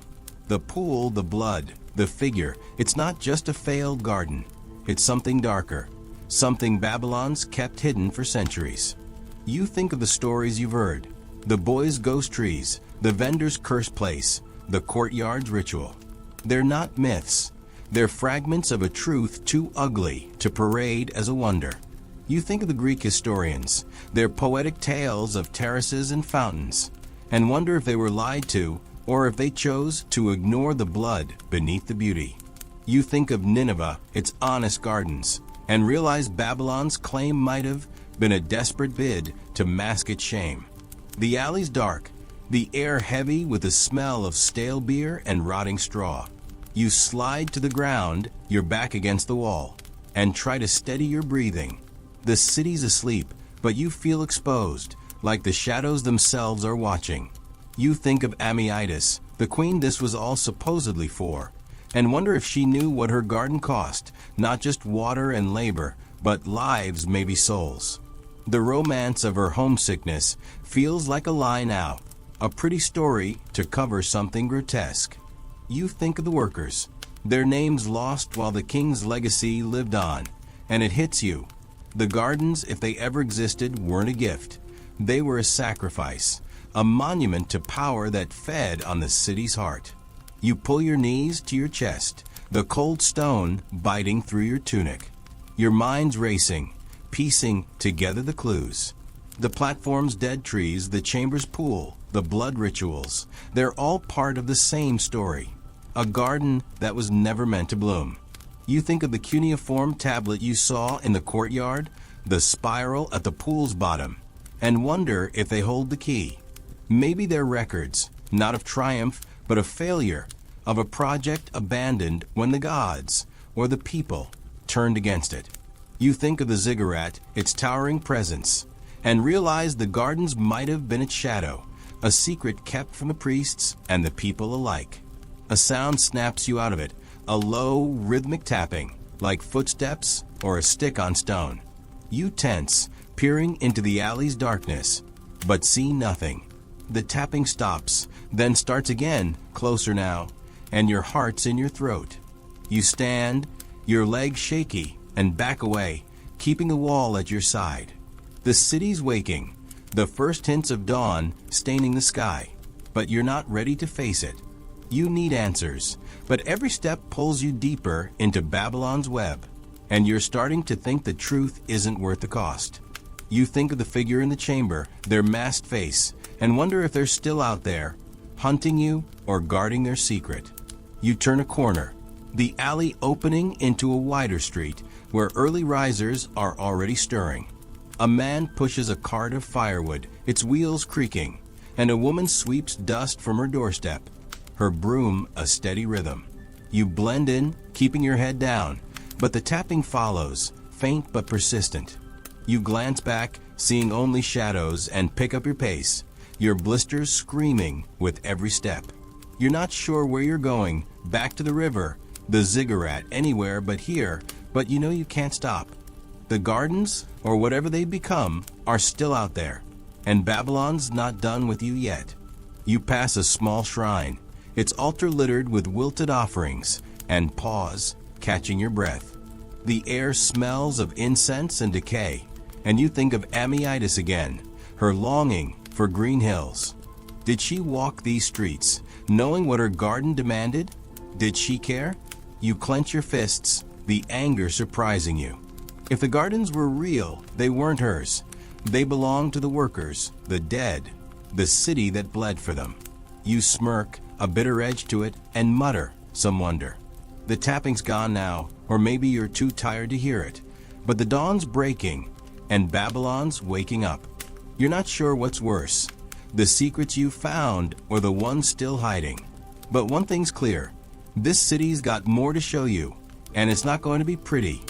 The pool, the blood, the figure, it's not just a failed garden. It's something darker, something Babylon's kept hidden for centuries. You think of the stories you've heard, the boys' ghost trees, the vendor's cursed place, the courtyard's ritual. They're not myths. They're fragments of a truth too ugly to parade as a wonder. You think of the Greek historians, their poetic tales of terraces and fountains, and wonder if they were lied to or if they chose to ignore the blood beneath the beauty. You think of Nineveh, its honest gardens, and realize Babylon's claim might have been a desperate bid to mask its shame. The alley's dark, the air heavy with the smell of stale beer and rotting straw. You slide to the ground, your back against the wall, and try to steady your breathing. The city's asleep, but you feel exposed, like the shadows themselves are watching. You think of Amyitis, the queen this was all supposedly for, and wonder if she knew what her garden cost, not just water and labor, but lives, maybe souls. The romance of her homesickness feels like a lie now, a pretty story to cover something grotesque. You think of the workers, their names lost while the king's legacy lived on, and it hits you. The gardens, if they ever existed, weren't a gift. They were a sacrifice, a monument to power that fed on the city's heart. You pull your knees to your chest, the cold stone biting through your tunic. Your mind's racing, piecing together the clues. The platform's dead trees, the chamber's pool, the blood rituals, they're all part of the same story. A garden that was never meant to bloom. You think of the cuneiform tablet you saw in the courtyard, the spiral at the pool's bottom, and wonder if they hold the key. Maybe they're records, not of triumph, but of failure, of a project abandoned when the gods, or the people, turned against it. You think of the ziggurat, its towering presence, and realize the gardens might have been its shadow, a secret kept from the priests and the people alike. A sound snaps you out of it, a low, rhythmic tapping, like footsteps or a stick on stone. You tense, peering into the alley's darkness, but see nothing. The tapping stops, then starts again, closer now, and your heart's in your throat. You stand, your legs shaky, and back away, keeping the wall at your side. The city's waking, the first hints of dawn staining the sky, but you're not ready to face it. You need answers, but every step pulls you deeper into Babylon's web, and you're starting to think the truth isn't worth the cost. You think of the figure in the chamber, their masked face, and wonder if they're still out there, hunting you or guarding their secret. You turn a corner, the alley opening into a wider street where early risers are already stirring. A man pushes a cart of firewood, its wheels creaking, and a woman sweeps dust from her doorstep, her broom a steady rhythm. You blend in, keeping your head down, but the tapping follows, faint but persistent. You glance back, seeing only shadows, and pick up your pace, your blisters screaming with every step. You're not sure where you're going, back to the river, the ziggurat, anywhere but here, but you know you can't stop. The gardens, or whatever they've become, are still out there, and Babylon's not done with you yet. You pass a small shrine, its altar littered with wilted offerings, and pause, catching your breath. The air smells of incense and decay, and you think of Amyitis again, her longing for green hills. Did she walk these streets, knowing what her garden demanded? Did she care? You clench your fists, the anger surprising you. If the gardens were real, they weren't hers. They belonged to the workers, the dead, the city that bled for them. You smirk, a bitter edge to it, and mutter, some wonder. The tapping's gone now, or maybe you're too tired to hear it. But the dawn's breaking, and Babylon's waking up. You're not sure what's worse, the secrets you found or the ones still hiding. But one thing's clear, this city's got more to show you, and it's not going to be pretty.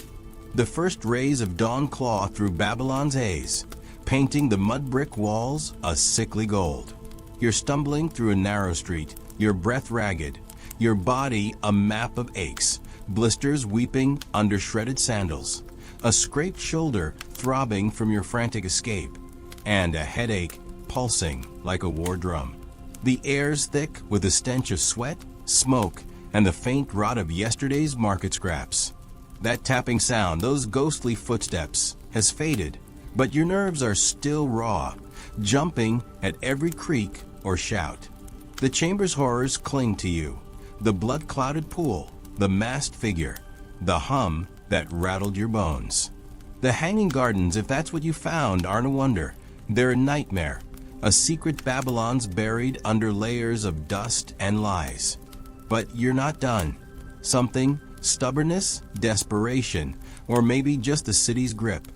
The first rays of dawn claw through Babylon's haze, painting the mud brick walls a sickly gold. You're stumbling through a narrow street, your breath ragged, your body a map of aches, blisters weeping under shredded sandals, a scraped shoulder throbbing from your frantic escape, and a headache pulsing like a war drum. The air's thick with the stench of sweat, smoke, and the faint rot of yesterday's market scraps. That tapping sound, those ghostly footsteps, has faded, but your nerves are still raw, jumping at every creak or shout. The chamber's horrors cling to you, the blood-clouded pool, the masked figure, the hum that rattled your bones. The hanging gardens, if that's what you found, aren't a wonder. They're a nightmare, a secret Babylon's buried under layers of dust and lies. But you're not done. Something, stubbornness, desperation, or maybe just the city's grip,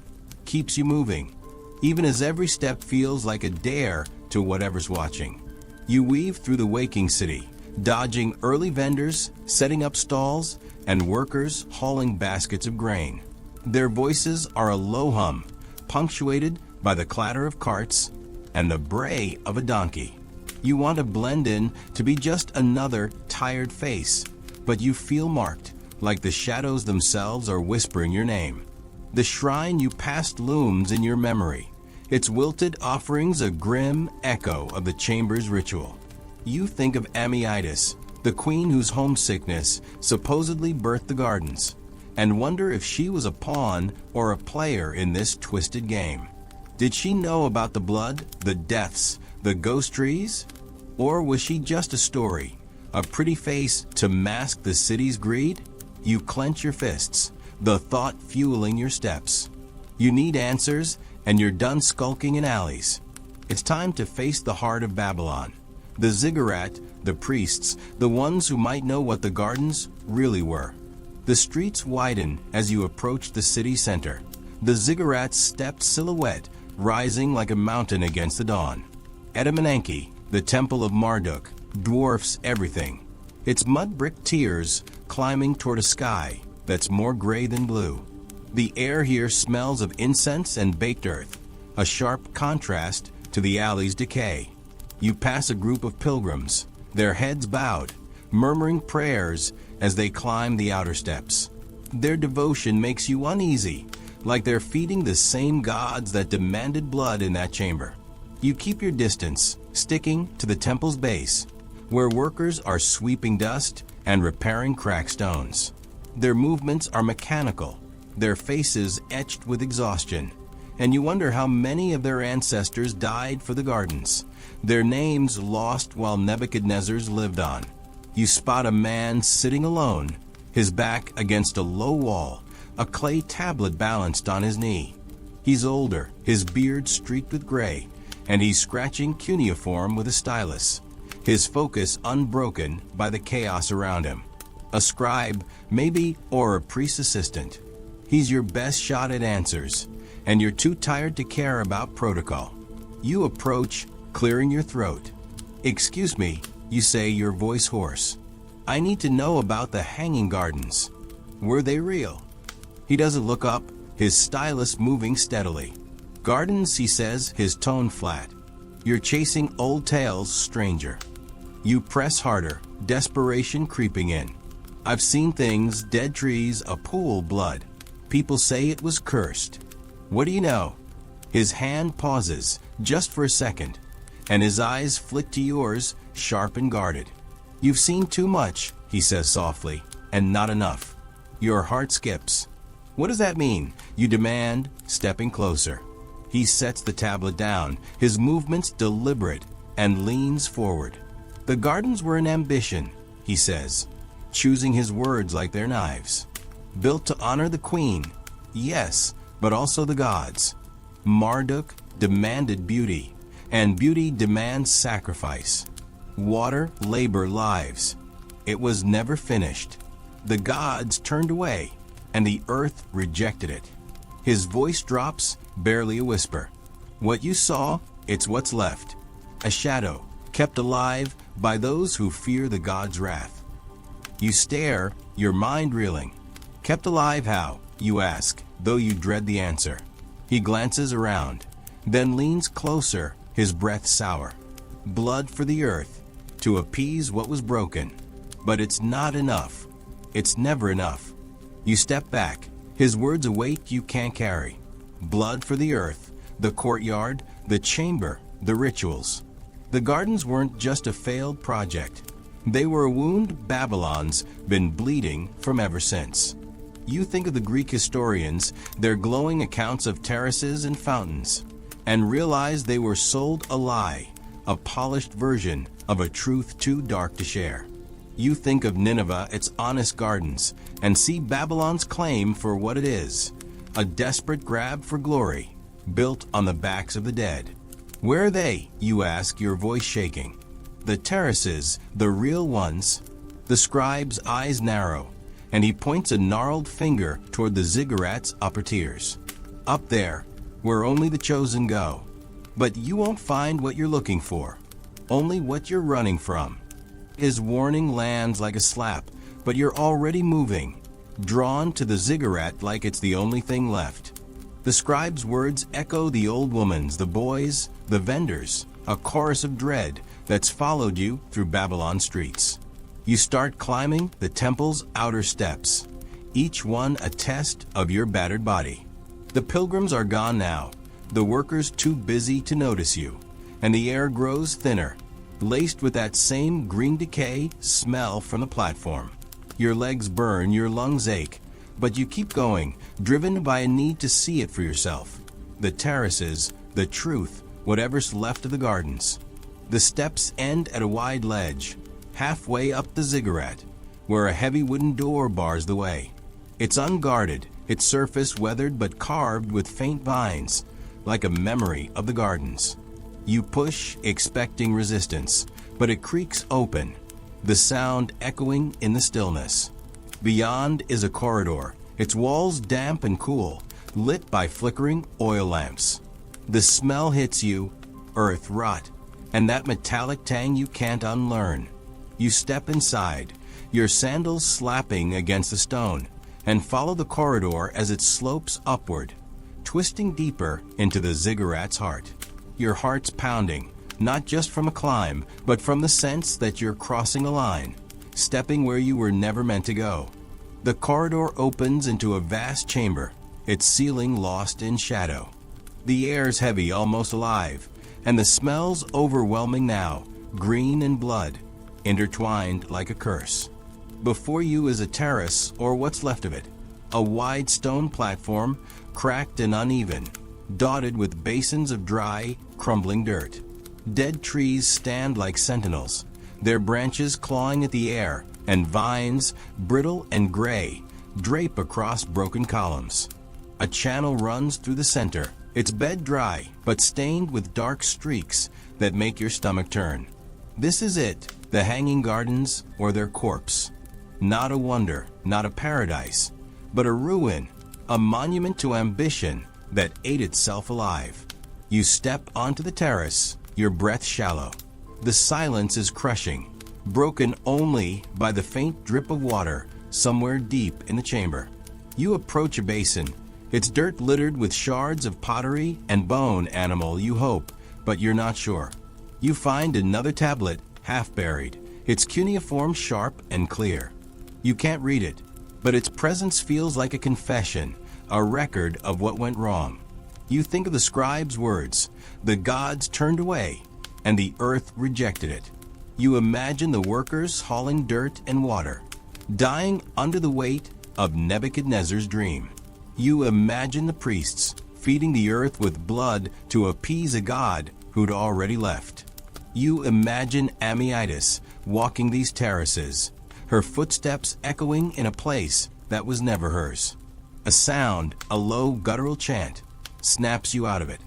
keeps you moving, even as every step feels like a dare to whatever's watching. You weave through the waking city, dodging early vendors, setting up stalls, and workers hauling baskets of grain. Their voices are a low hum, punctuated by the clatter of carts and the bray of a donkey. You want to blend in, to be just another tired face, but you feel marked, like the shadows themselves are whispering your name. The shrine you passed looms in your memory, its wilted offerings a grim echo of the chamber's ritual. You think of Amyitis, the queen whose homesickness supposedly birthed the gardens, and wonder if she was a pawn or a player in this twisted game. Did she know about the blood, the deaths, the ghost trees? Or was she just a story, a pretty face to mask the city's greed? You clench your fists, the thought fueling your steps. You need answers, and you're done skulking in alleys. It's time to face the heart of Babylon. The ziggurat, the priests, the ones who might know what the gardens really were. The streets widen as you approach the city center, the ziggurat's stepped silhouette rising like a mountain against the dawn. Edamananke, the temple of Marduk, dwarfs everything, its mud brick tiers climbing toward a sky that's more gray than blue. The air here smells of incense and baked earth, a sharp contrast to the alley's decay. You pass a group of pilgrims, their heads bowed, murmuring prayers as they climb the outer steps. Their devotion makes you uneasy, like they're feeding the same gods that demanded blood in that chamber. You keep your distance, sticking to the temple's base, where workers are sweeping dust and repairing cracked stones. Their movements are mechanical, their faces etched with exhaustion, and you wonder how many of their ancestors died for the gardens, their names lost while Nebuchadnezzar's lived on. You spot a man sitting alone, his back against a low wall, a clay tablet balanced on his knee. He's older, his beard streaked with gray, and he's scratching cuneiform with a stylus, his focus unbroken by the chaos around him. A scribe, maybe, or a priest assistant. He's your best shot at answers, and you're too tired to care about protocol. You approach, clearing your throat. "Excuse me," you say, your voice hoarse. "I need to know about the hanging gardens. Were they real?" He doesn't look up, his stylus moving steadily. "Gardens," he says, his tone flat. "You're chasing old tales, stranger." You press harder, desperation creeping in. "I've seen things, dead trees, a pool, blood. People say it was cursed." "What do you know?" His hand pauses, just for a second, and his eyes flick to yours, sharp and guarded. "You've seen too much," he says softly, "and not enough." Your heart skips. "What does that mean?" you demand, stepping closer. He sets the tablet down, his movements deliberate, and leans forward. "The gardens were an ambition," he says, choosing his words like they're knives. "Built to honor the queen, yes, but also the gods. Marduk demanded beauty, and beauty demands sacrifice. Water, labor, lives. It was never finished. The gods turned away, and the earth rejected it." His voice drops, barely a whisper. "What you saw, it's what's left. A shadow, kept alive by those who fear the gods' wrath." You stare, your mind reeling. "Kept alive how?" you ask, though you dread the answer. He glances around, then leans closer, his breath sour. "Blood for the earth, to appease what was broken. But it's not enough. It's never enough." You step back, his words a weight you can't carry. Blood for the earth, the courtyard, the chamber, the rituals. The gardens weren't just a failed project. They were a wound Babylon's been bleeding from ever since. You think of the Greek historians, their glowing accounts of terraces and fountains, and realize they were sold a lie, a polished version of a truth too dark to share. You think of Nineveh, its honest gardens, and see Babylon's claim for what it is, a desperate grab for glory, built on the backs of the dead. "Where are they?" you ask, your voice shaking. "The terraces, the real ones." The scribe's eyes narrow, and he points a gnarled finger toward the ziggurats upper tiers. "Up there, where only the chosen go. But you won't find what you're looking for, only what you're running from." His warning lands like a slap, but you're already moving, drawn to the ziggurat like it's the only thing left. The scribe's words echo the old woman's, the boys, the vendors, a chorus of dread that's followed you through Babylon streets. You start climbing the temple's outer steps, each one a test of your battered body. The pilgrims are gone now, the workers too busy to notice you, and the air grows thinner, laced with that same green decay smell from the platform. Your legs burn, your lungs ache, but you keep going, driven by a need to see it for yourself. The terraces, the truth, whatever's left of the gardens. The steps end at a wide ledge, halfway up the ziggurat, where a heavy wooden door bars the way. It's unguarded, its surface weathered but carved with faint vines, like a memory of the gardens. You push, expecting resistance, but it creaks open, the sound echoing in the stillness. Beyond is a corridor, its walls damp and cool, lit by flickering oil lamps. The smell hits you, earth rot, and that metallic tang you can't unlearn. You step inside, your sandals slapping against the stone, and follow the corridor as it slopes upward, twisting deeper into the ziggurat's heart. Your heart's pounding, not just from a climb, but from the sense that you're crossing a line, stepping where you were never meant to go. The corridor opens into a vast chamber, its ceiling lost in shadow. The air's heavy, almost alive, and the smell's overwhelming now, green and blood, intertwined like a curse. Before you is a terrace, or what's left of it, a wide stone platform, cracked and uneven, dotted with basins of dry, crumbling dirt. Dead trees stand like sentinels, their branches clawing at the air, and vines, brittle and gray, drape across broken columns. A channel runs through the center, its bed dry, but stained with dark streaks that make your stomach turn. This is it, the hanging gardens or their corpse. Not a wonder, not a paradise, but a ruin, a monument to ambition that ate itself alive. You step onto the terrace, your breath shallow. The silence is crushing, broken only by the faint drip of water somewhere deep in the chamber. You approach a basin. Its dirt littered with shards of pottery and bone animal, you hope, but you're not sure. You find another tablet, half buried, its cuneiform sharp and clear. You can't read it, but its presence feels like a confession, a record of what went wrong. You think of the scribe's words, "The gods turned away, and the earth rejected it." You imagine the workers hauling dirt and water, dying under the weight of Nebuchadnezzar's dream. You imagine the priests feeding the earth with blood to appease a god who'd already left. You imagine Amyitis walking these terraces, her footsteps echoing in a place that was never hers. A sound, a low guttural chant, snaps you out of it.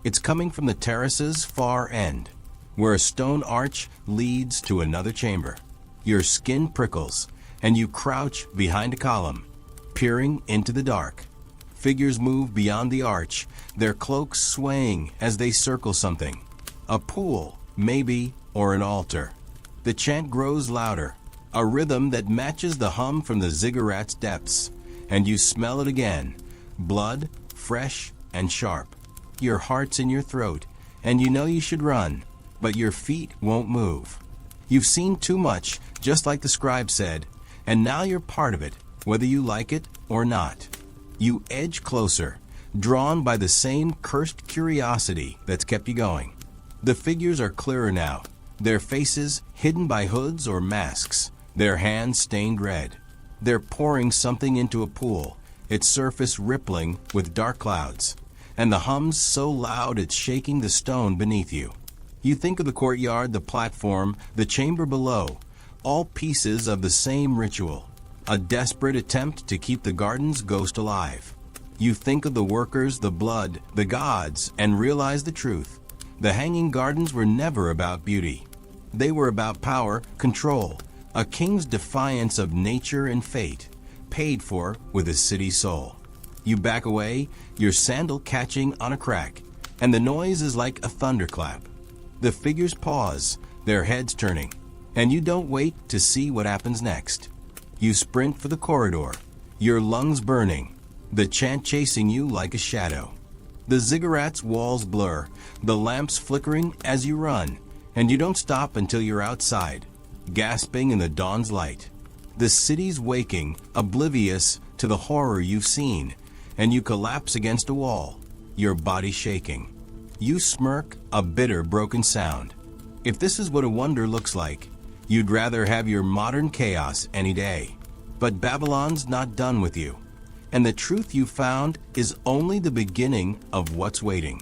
It's coming from the terrace's far end, where a stone arch leads to another chamber. Your skin prickles, and you crouch behind a column, peering into the dark. Figures move beyond the arch, their cloaks swaying as they circle something. A pool, maybe, or an altar. The chant grows louder, a rhythm that matches the hum from the ziggurat's depths, and you smell it again. Blood, fresh and sharp. Your heart's in your throat, and you know you should run, but your feet won't move. You've seen too much, just like the scribe said, and now you're part of it, whether you like it or not. You edge closer, drawn by the same cursed curiosity that's kept you going. The figures are clearer now, their faces hidden by hoods or masks, their hands stained red. They're pouring something into a pool, its surface rippling with dark clouds, and the hum's so loud it's shaking the stone beneath you. You think of the courtyard, the platform, the chamber below, all pieces of the same ritual, a desperate attempt to keep the garden's ghost alive. You think of the workers, the blood, the gods, and realize the truth. The hanging gardens were never about beauty. They were about power, control, a king's defiance of nature and fate, paid for with a city's soul. You back away, your sandal catching on a crack, and the noise is like a thunderclap. The figures pause, their heads turning, and you don't wait to see what happens next. You sprint for the corridor, your lungs burning, the chant chasing you like a shadow. The ziggurat's walls blur, the lamps flickering as you run, and you don't stop until you're outside, gasping in the dawn's light. The city's waking, oblivious to the horror you've seen, and you collapse against a wall, your body shaking. You smirk, a bitter, broken sound. If this is what a wonder looks like, you'd rather have your modern chaos any day. But Babylon's not done with you, and the truth you found is only the beginning of what's waiting.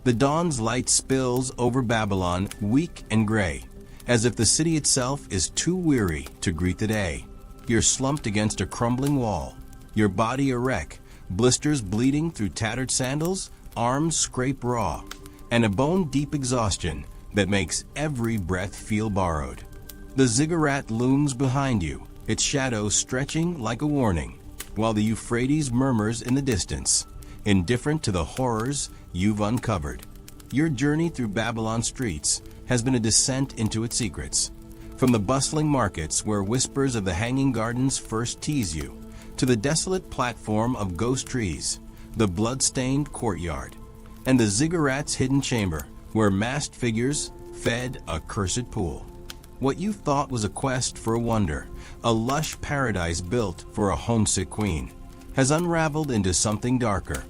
The dawn's light spills over Babylon, weak and gray, as if the city itself is too weary to greet the day. You're slumped against a crumbling wall, your body a wreck, blisters bleeding through tattered sandals, arms scrape raw, and a bone-deep exhaustion that makes every breath feel borrowed. The ziggurat looms behind you, its shadow stretching like a warning, while the Euphrates murmurs in the distance, indifferent to the horrors you've uncovered. Your journey through Babylon's streets has been a descent into its secrets. From the bustling markets where whispers of the hanging gardens first tease you, to the desolate platform of ghost trees, the blood-stained courtyard, and the ziggurat's hidden chamber where masked figures fed a cursed pool. What you thought was a quest for a wonder, a lush paradise built for a homesick queen, has unraveled into something darker,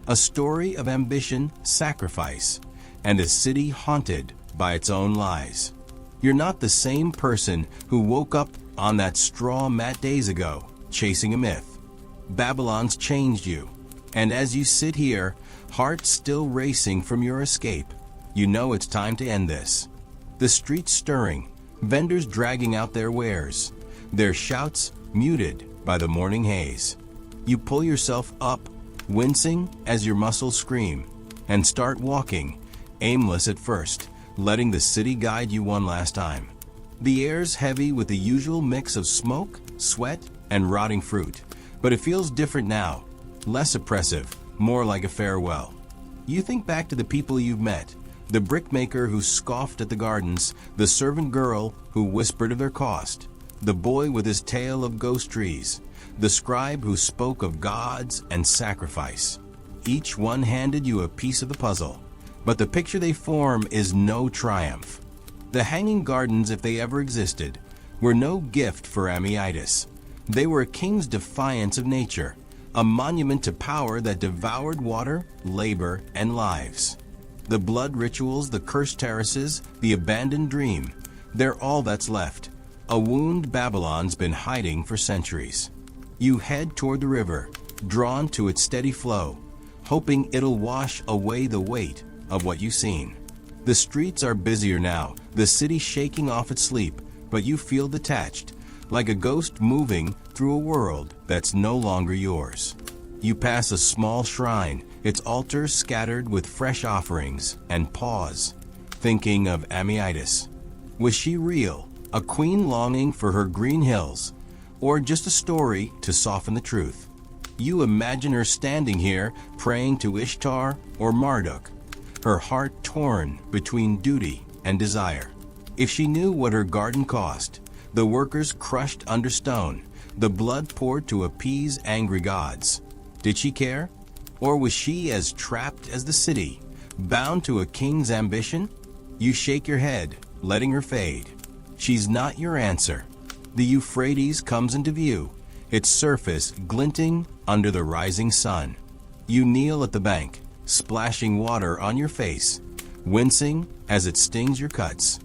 a story of ambition, sacrifice, and a city haunted by its own lies. You're not the same person who woke up on that straw mat days ago, chasing a myth. Babylon's changed you, and as you sit here, heart still racing from your escape, you know it's time to end this. The streets stirring, vendors dragging out their wares, their shouts muted by the morning haze. You pull yourself up, wincing as your muscles scream, and start walking, aimless at first, letting the city guide you one last time. The air's heavy with the usual mix of smoke sweat, and rotting fruit. But it feels different now, less oppressive, more like a farewell. You think back to the people you've met, the brickmaker who scoffed at the gardens, the servant girl who whispered of their cost, the boy with his tale of ghost trees, the scribe who spoke of gods and sacrifice. Each one handed you a piece of the puzzle, but the picture they form is no triumph. The hanging gardens, if they ever existed, were no gift for Ammiitis. They were a king's defiance of nature, a monument to power that devoured water, labor, and lives. The blood rituals, the cursed terraces, the abandoned dream, they're all that's left. A wound Babylon's been hiding for centuries. You head toward the river, drawn to its steady flow, hoping it'll wash away the weight of what you've seen. The streets are busier now, the city shaking off its sleep, but you feel detached, like a ghost moving through a world that's no longer yours. You pass a small shrine, its altar scattered with fresh offerings, and pause, thinking of Ammiitis. Was she real, a queen longing for her green hills, or just a story to soften the truth? You imagine her standing here, praying to Ishtar or Marduk, her heart torn between duty and desire. If she knew what her garden cost, the workers crushed under stone, the blood poured to appease angry gods, did she care? Or was she as trapped as the city, bound to a king's ambition? You shake your head, letting her fade. She's not your answer. The Euphrates comes into view, its surface glinting under the rising sun. You kneel at the bank, splashing water on your face, wincing as it stings your cuts.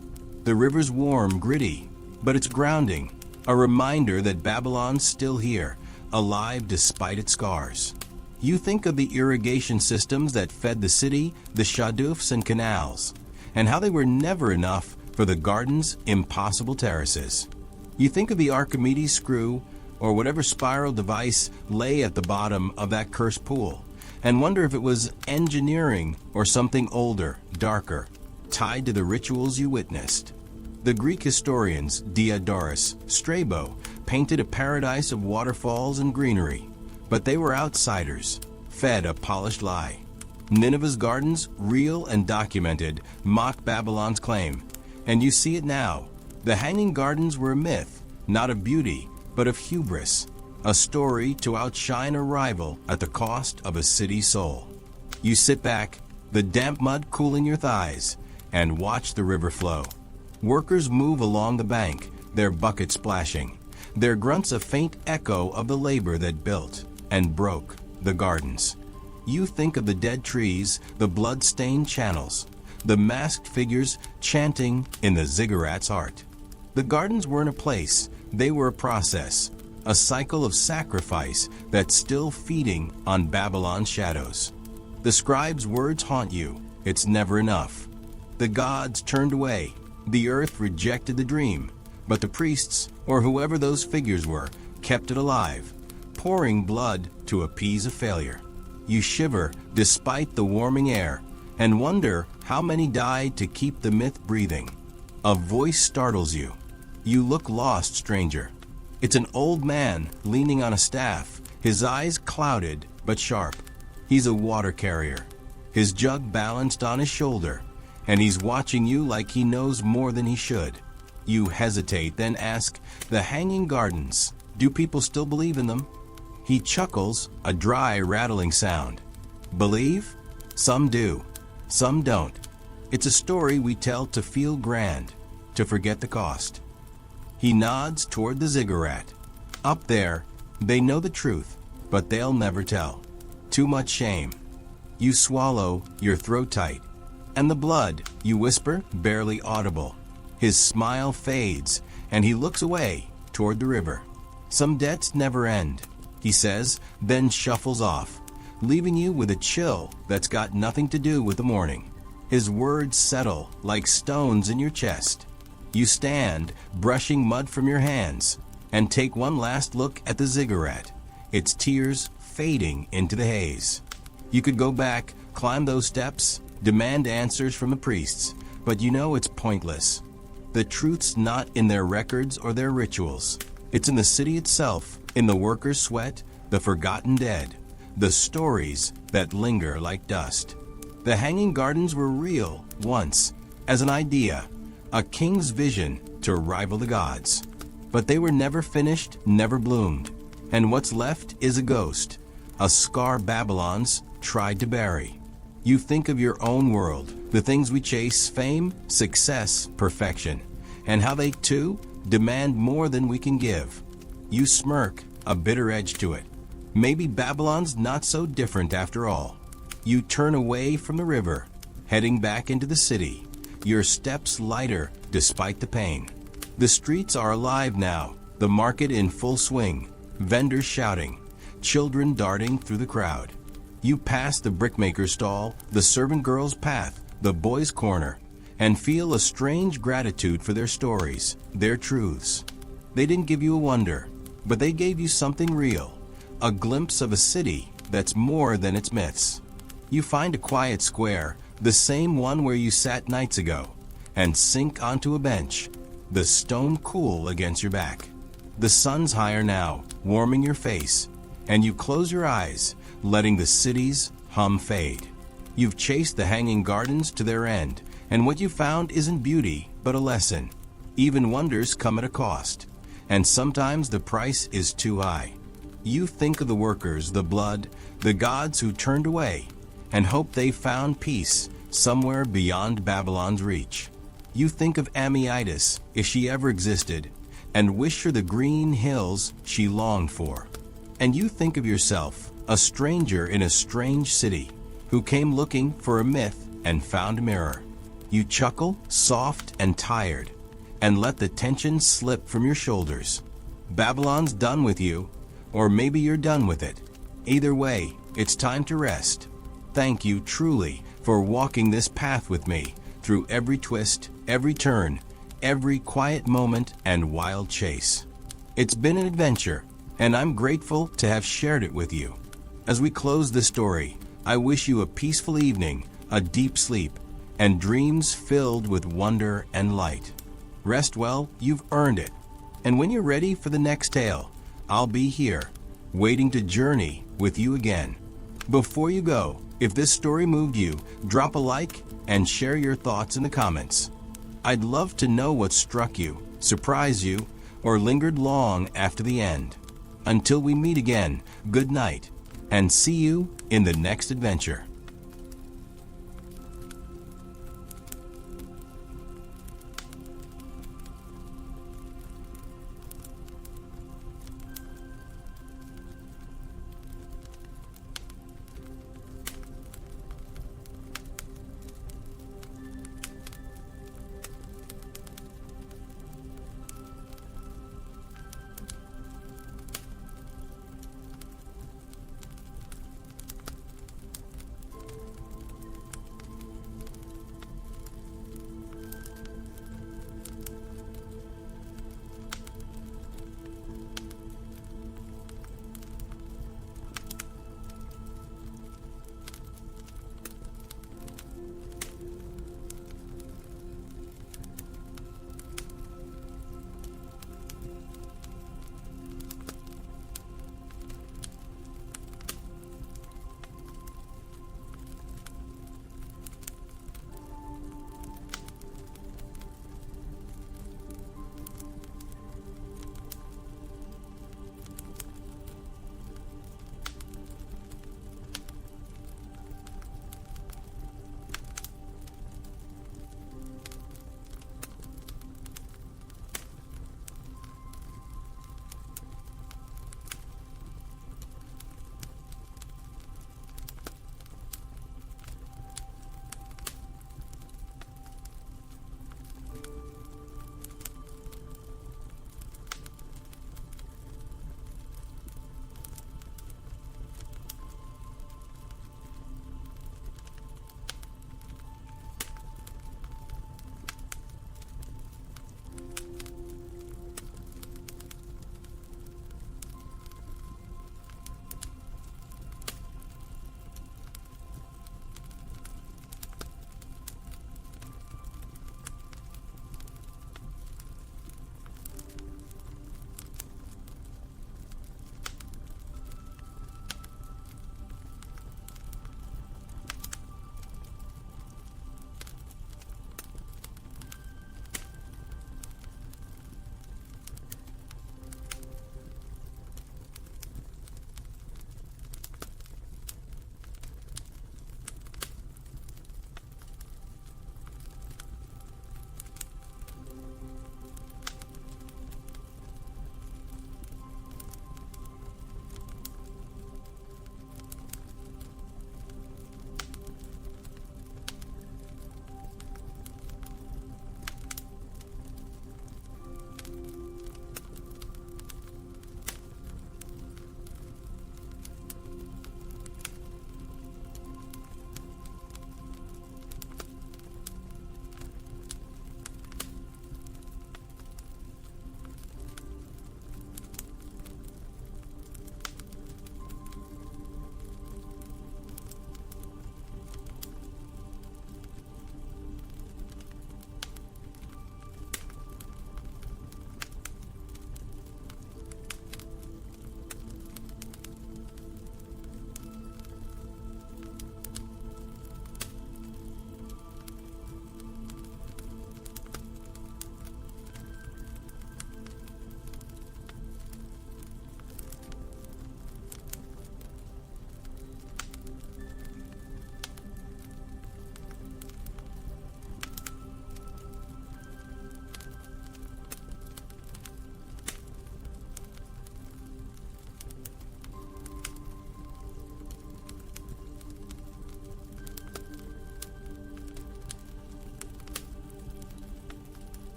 The river's warm, gritty, but it's grounding, a reminder that Babylon's still here, alive despite its scars. You think of the irrigation systems that fed the city, the shadufs and canals, and how they were never enough for the garden's impossible terraces. You think of the Archimedes screw, or whatever spiral device lay at the bottom of that cursed pool, and wonder if it was engineering or something older, darker, tied to the rituals you witnessed. The Greek historians Diodorus, Strabo, painted a paradise of waterfalls and greenery, but they were outsiders, fed a polished lie. Nineveh's gardens, real and documented, mocked Babylon's claim, and you see it now. The hanging gardens were a myth, not of beauty, but of hubris, a story to outshine a rival at the cost of a city's soul. You sit back, the damp mud cooling your thighs, and watch the river flow. Workers move along the bank, their buckets splashing, their grunts a faint echo of the labor that built and broke the gardens. You think of the dead trees, the blood-stained channels, the masked figures chanting in the ziggurat's heart. The gardens weren't a place, they were a process, a cycle of sacrifice that's still feeding on Babylon's shadows. The scribe's words haunt you, it's never enough. The gods turned away, the earth rejected the dream, but the priests, or whoever those figures were, kept it alive, pouring blood to appease a failure. You shiver despite the warming air, and wonder how many died to keep the myth breathing. A voice startles you. You look lost, stranger. It's an old man leaning on a staff, his eyes clouded but sharp. He's a water carrier, his jug balanced on his shoulder, and he's watching you like he knows more than he should. You hesitate, then ask, the hanging gardens, do people still believe in them? He chuckles, a dry, rattling sound. Believe? Some do, some don't. It's a story we tell to feel grand, to forget the cost. He nods toward the ziggurat. Up there, they know the truth, but they'll never tell. Too much shame. You swallow, your throat tight. And the blood, you whisper, barely audible. His smile fades, and he looks away toward the river. Some debts never end, he says, then shuffles off, leaving you with a chill that's got nothing to do with the morning. His words settle like stones in your chest. You stand, brushing mud from your hands, and take one last look at the ziggurat, its tears fading into the haze. You could go back, climb those steps, demand answers from the priests, but you know it's pointless. The truth's not in their records or their rituals. It's in the city itself, in the workers' sweat, the forgotten dead, the stories that linger like dust. The Hanging Gardens were real once, as an idea, a king's vision to rival the gods. But they were never finished, never bloomed. And what's left is a ghost, a scar Babylon's tried to bury. You think of your own world, the things we chase, fame, success, perfection, and how they too demand more than we can give. You smirk, a bitter edge to it. Maybe Babylon's not so different after all. You turn away from the river, heading back into the city, your steps lighter despite the pain. The streets are alive now, the market in full swing, vendors shouting, children darting through the crowd. You pass the brickmaker's stall, the servant girl's path, the boy's corner, and feel a strange gratitude for their stories, their truths. They didn't give you a wonder, but they gave you something real, a glimpse of a city that's more than its myths. You find a quiet square, the same one where you sat nights ago, and sink onto a bench, the stone cool against your back. The sun's higher now, warming your face, and you close your eyes, letting the city's hum fade. You've chased the Hanging Gardens to their end, and what you found isn't beauty, but a lesson. Even wonders come at a cost, and sometimes the price is too high. You think of the workers, the blood, the gods who turned away, and hope they found peace somewhere beyond Babylon's reach. You think of Amyitis, if she ever existed, and wish her the green hills she longed for. And you think of yourself, a stranger in a strange city, who came looking for a myth and found a mirror. You chuckle, soft and tired, and let the tension slip from your shoulders. Babylon's done with you, or maybe you're done with it. Either way, it's time to rest. Thank you truly for walking this path with me through every twist, every turn, every quiet moment and wild chase. It's been an adventure, and I'm grateful to have shared it with you. As we close this story, I wish you a peaceful evening, a deep sleep, and dreams filled with wonder and light. Rest well, you've earned it. And when you're ready for the next tale, I'll be here, waiting to journey with you again. Before you go, if this story moved you, drop a like and share your thoughts in the comments. I'd love to know what struck you, surprised you, or lingered long after the end. Until we meet again, good night, and see you in the next adventure.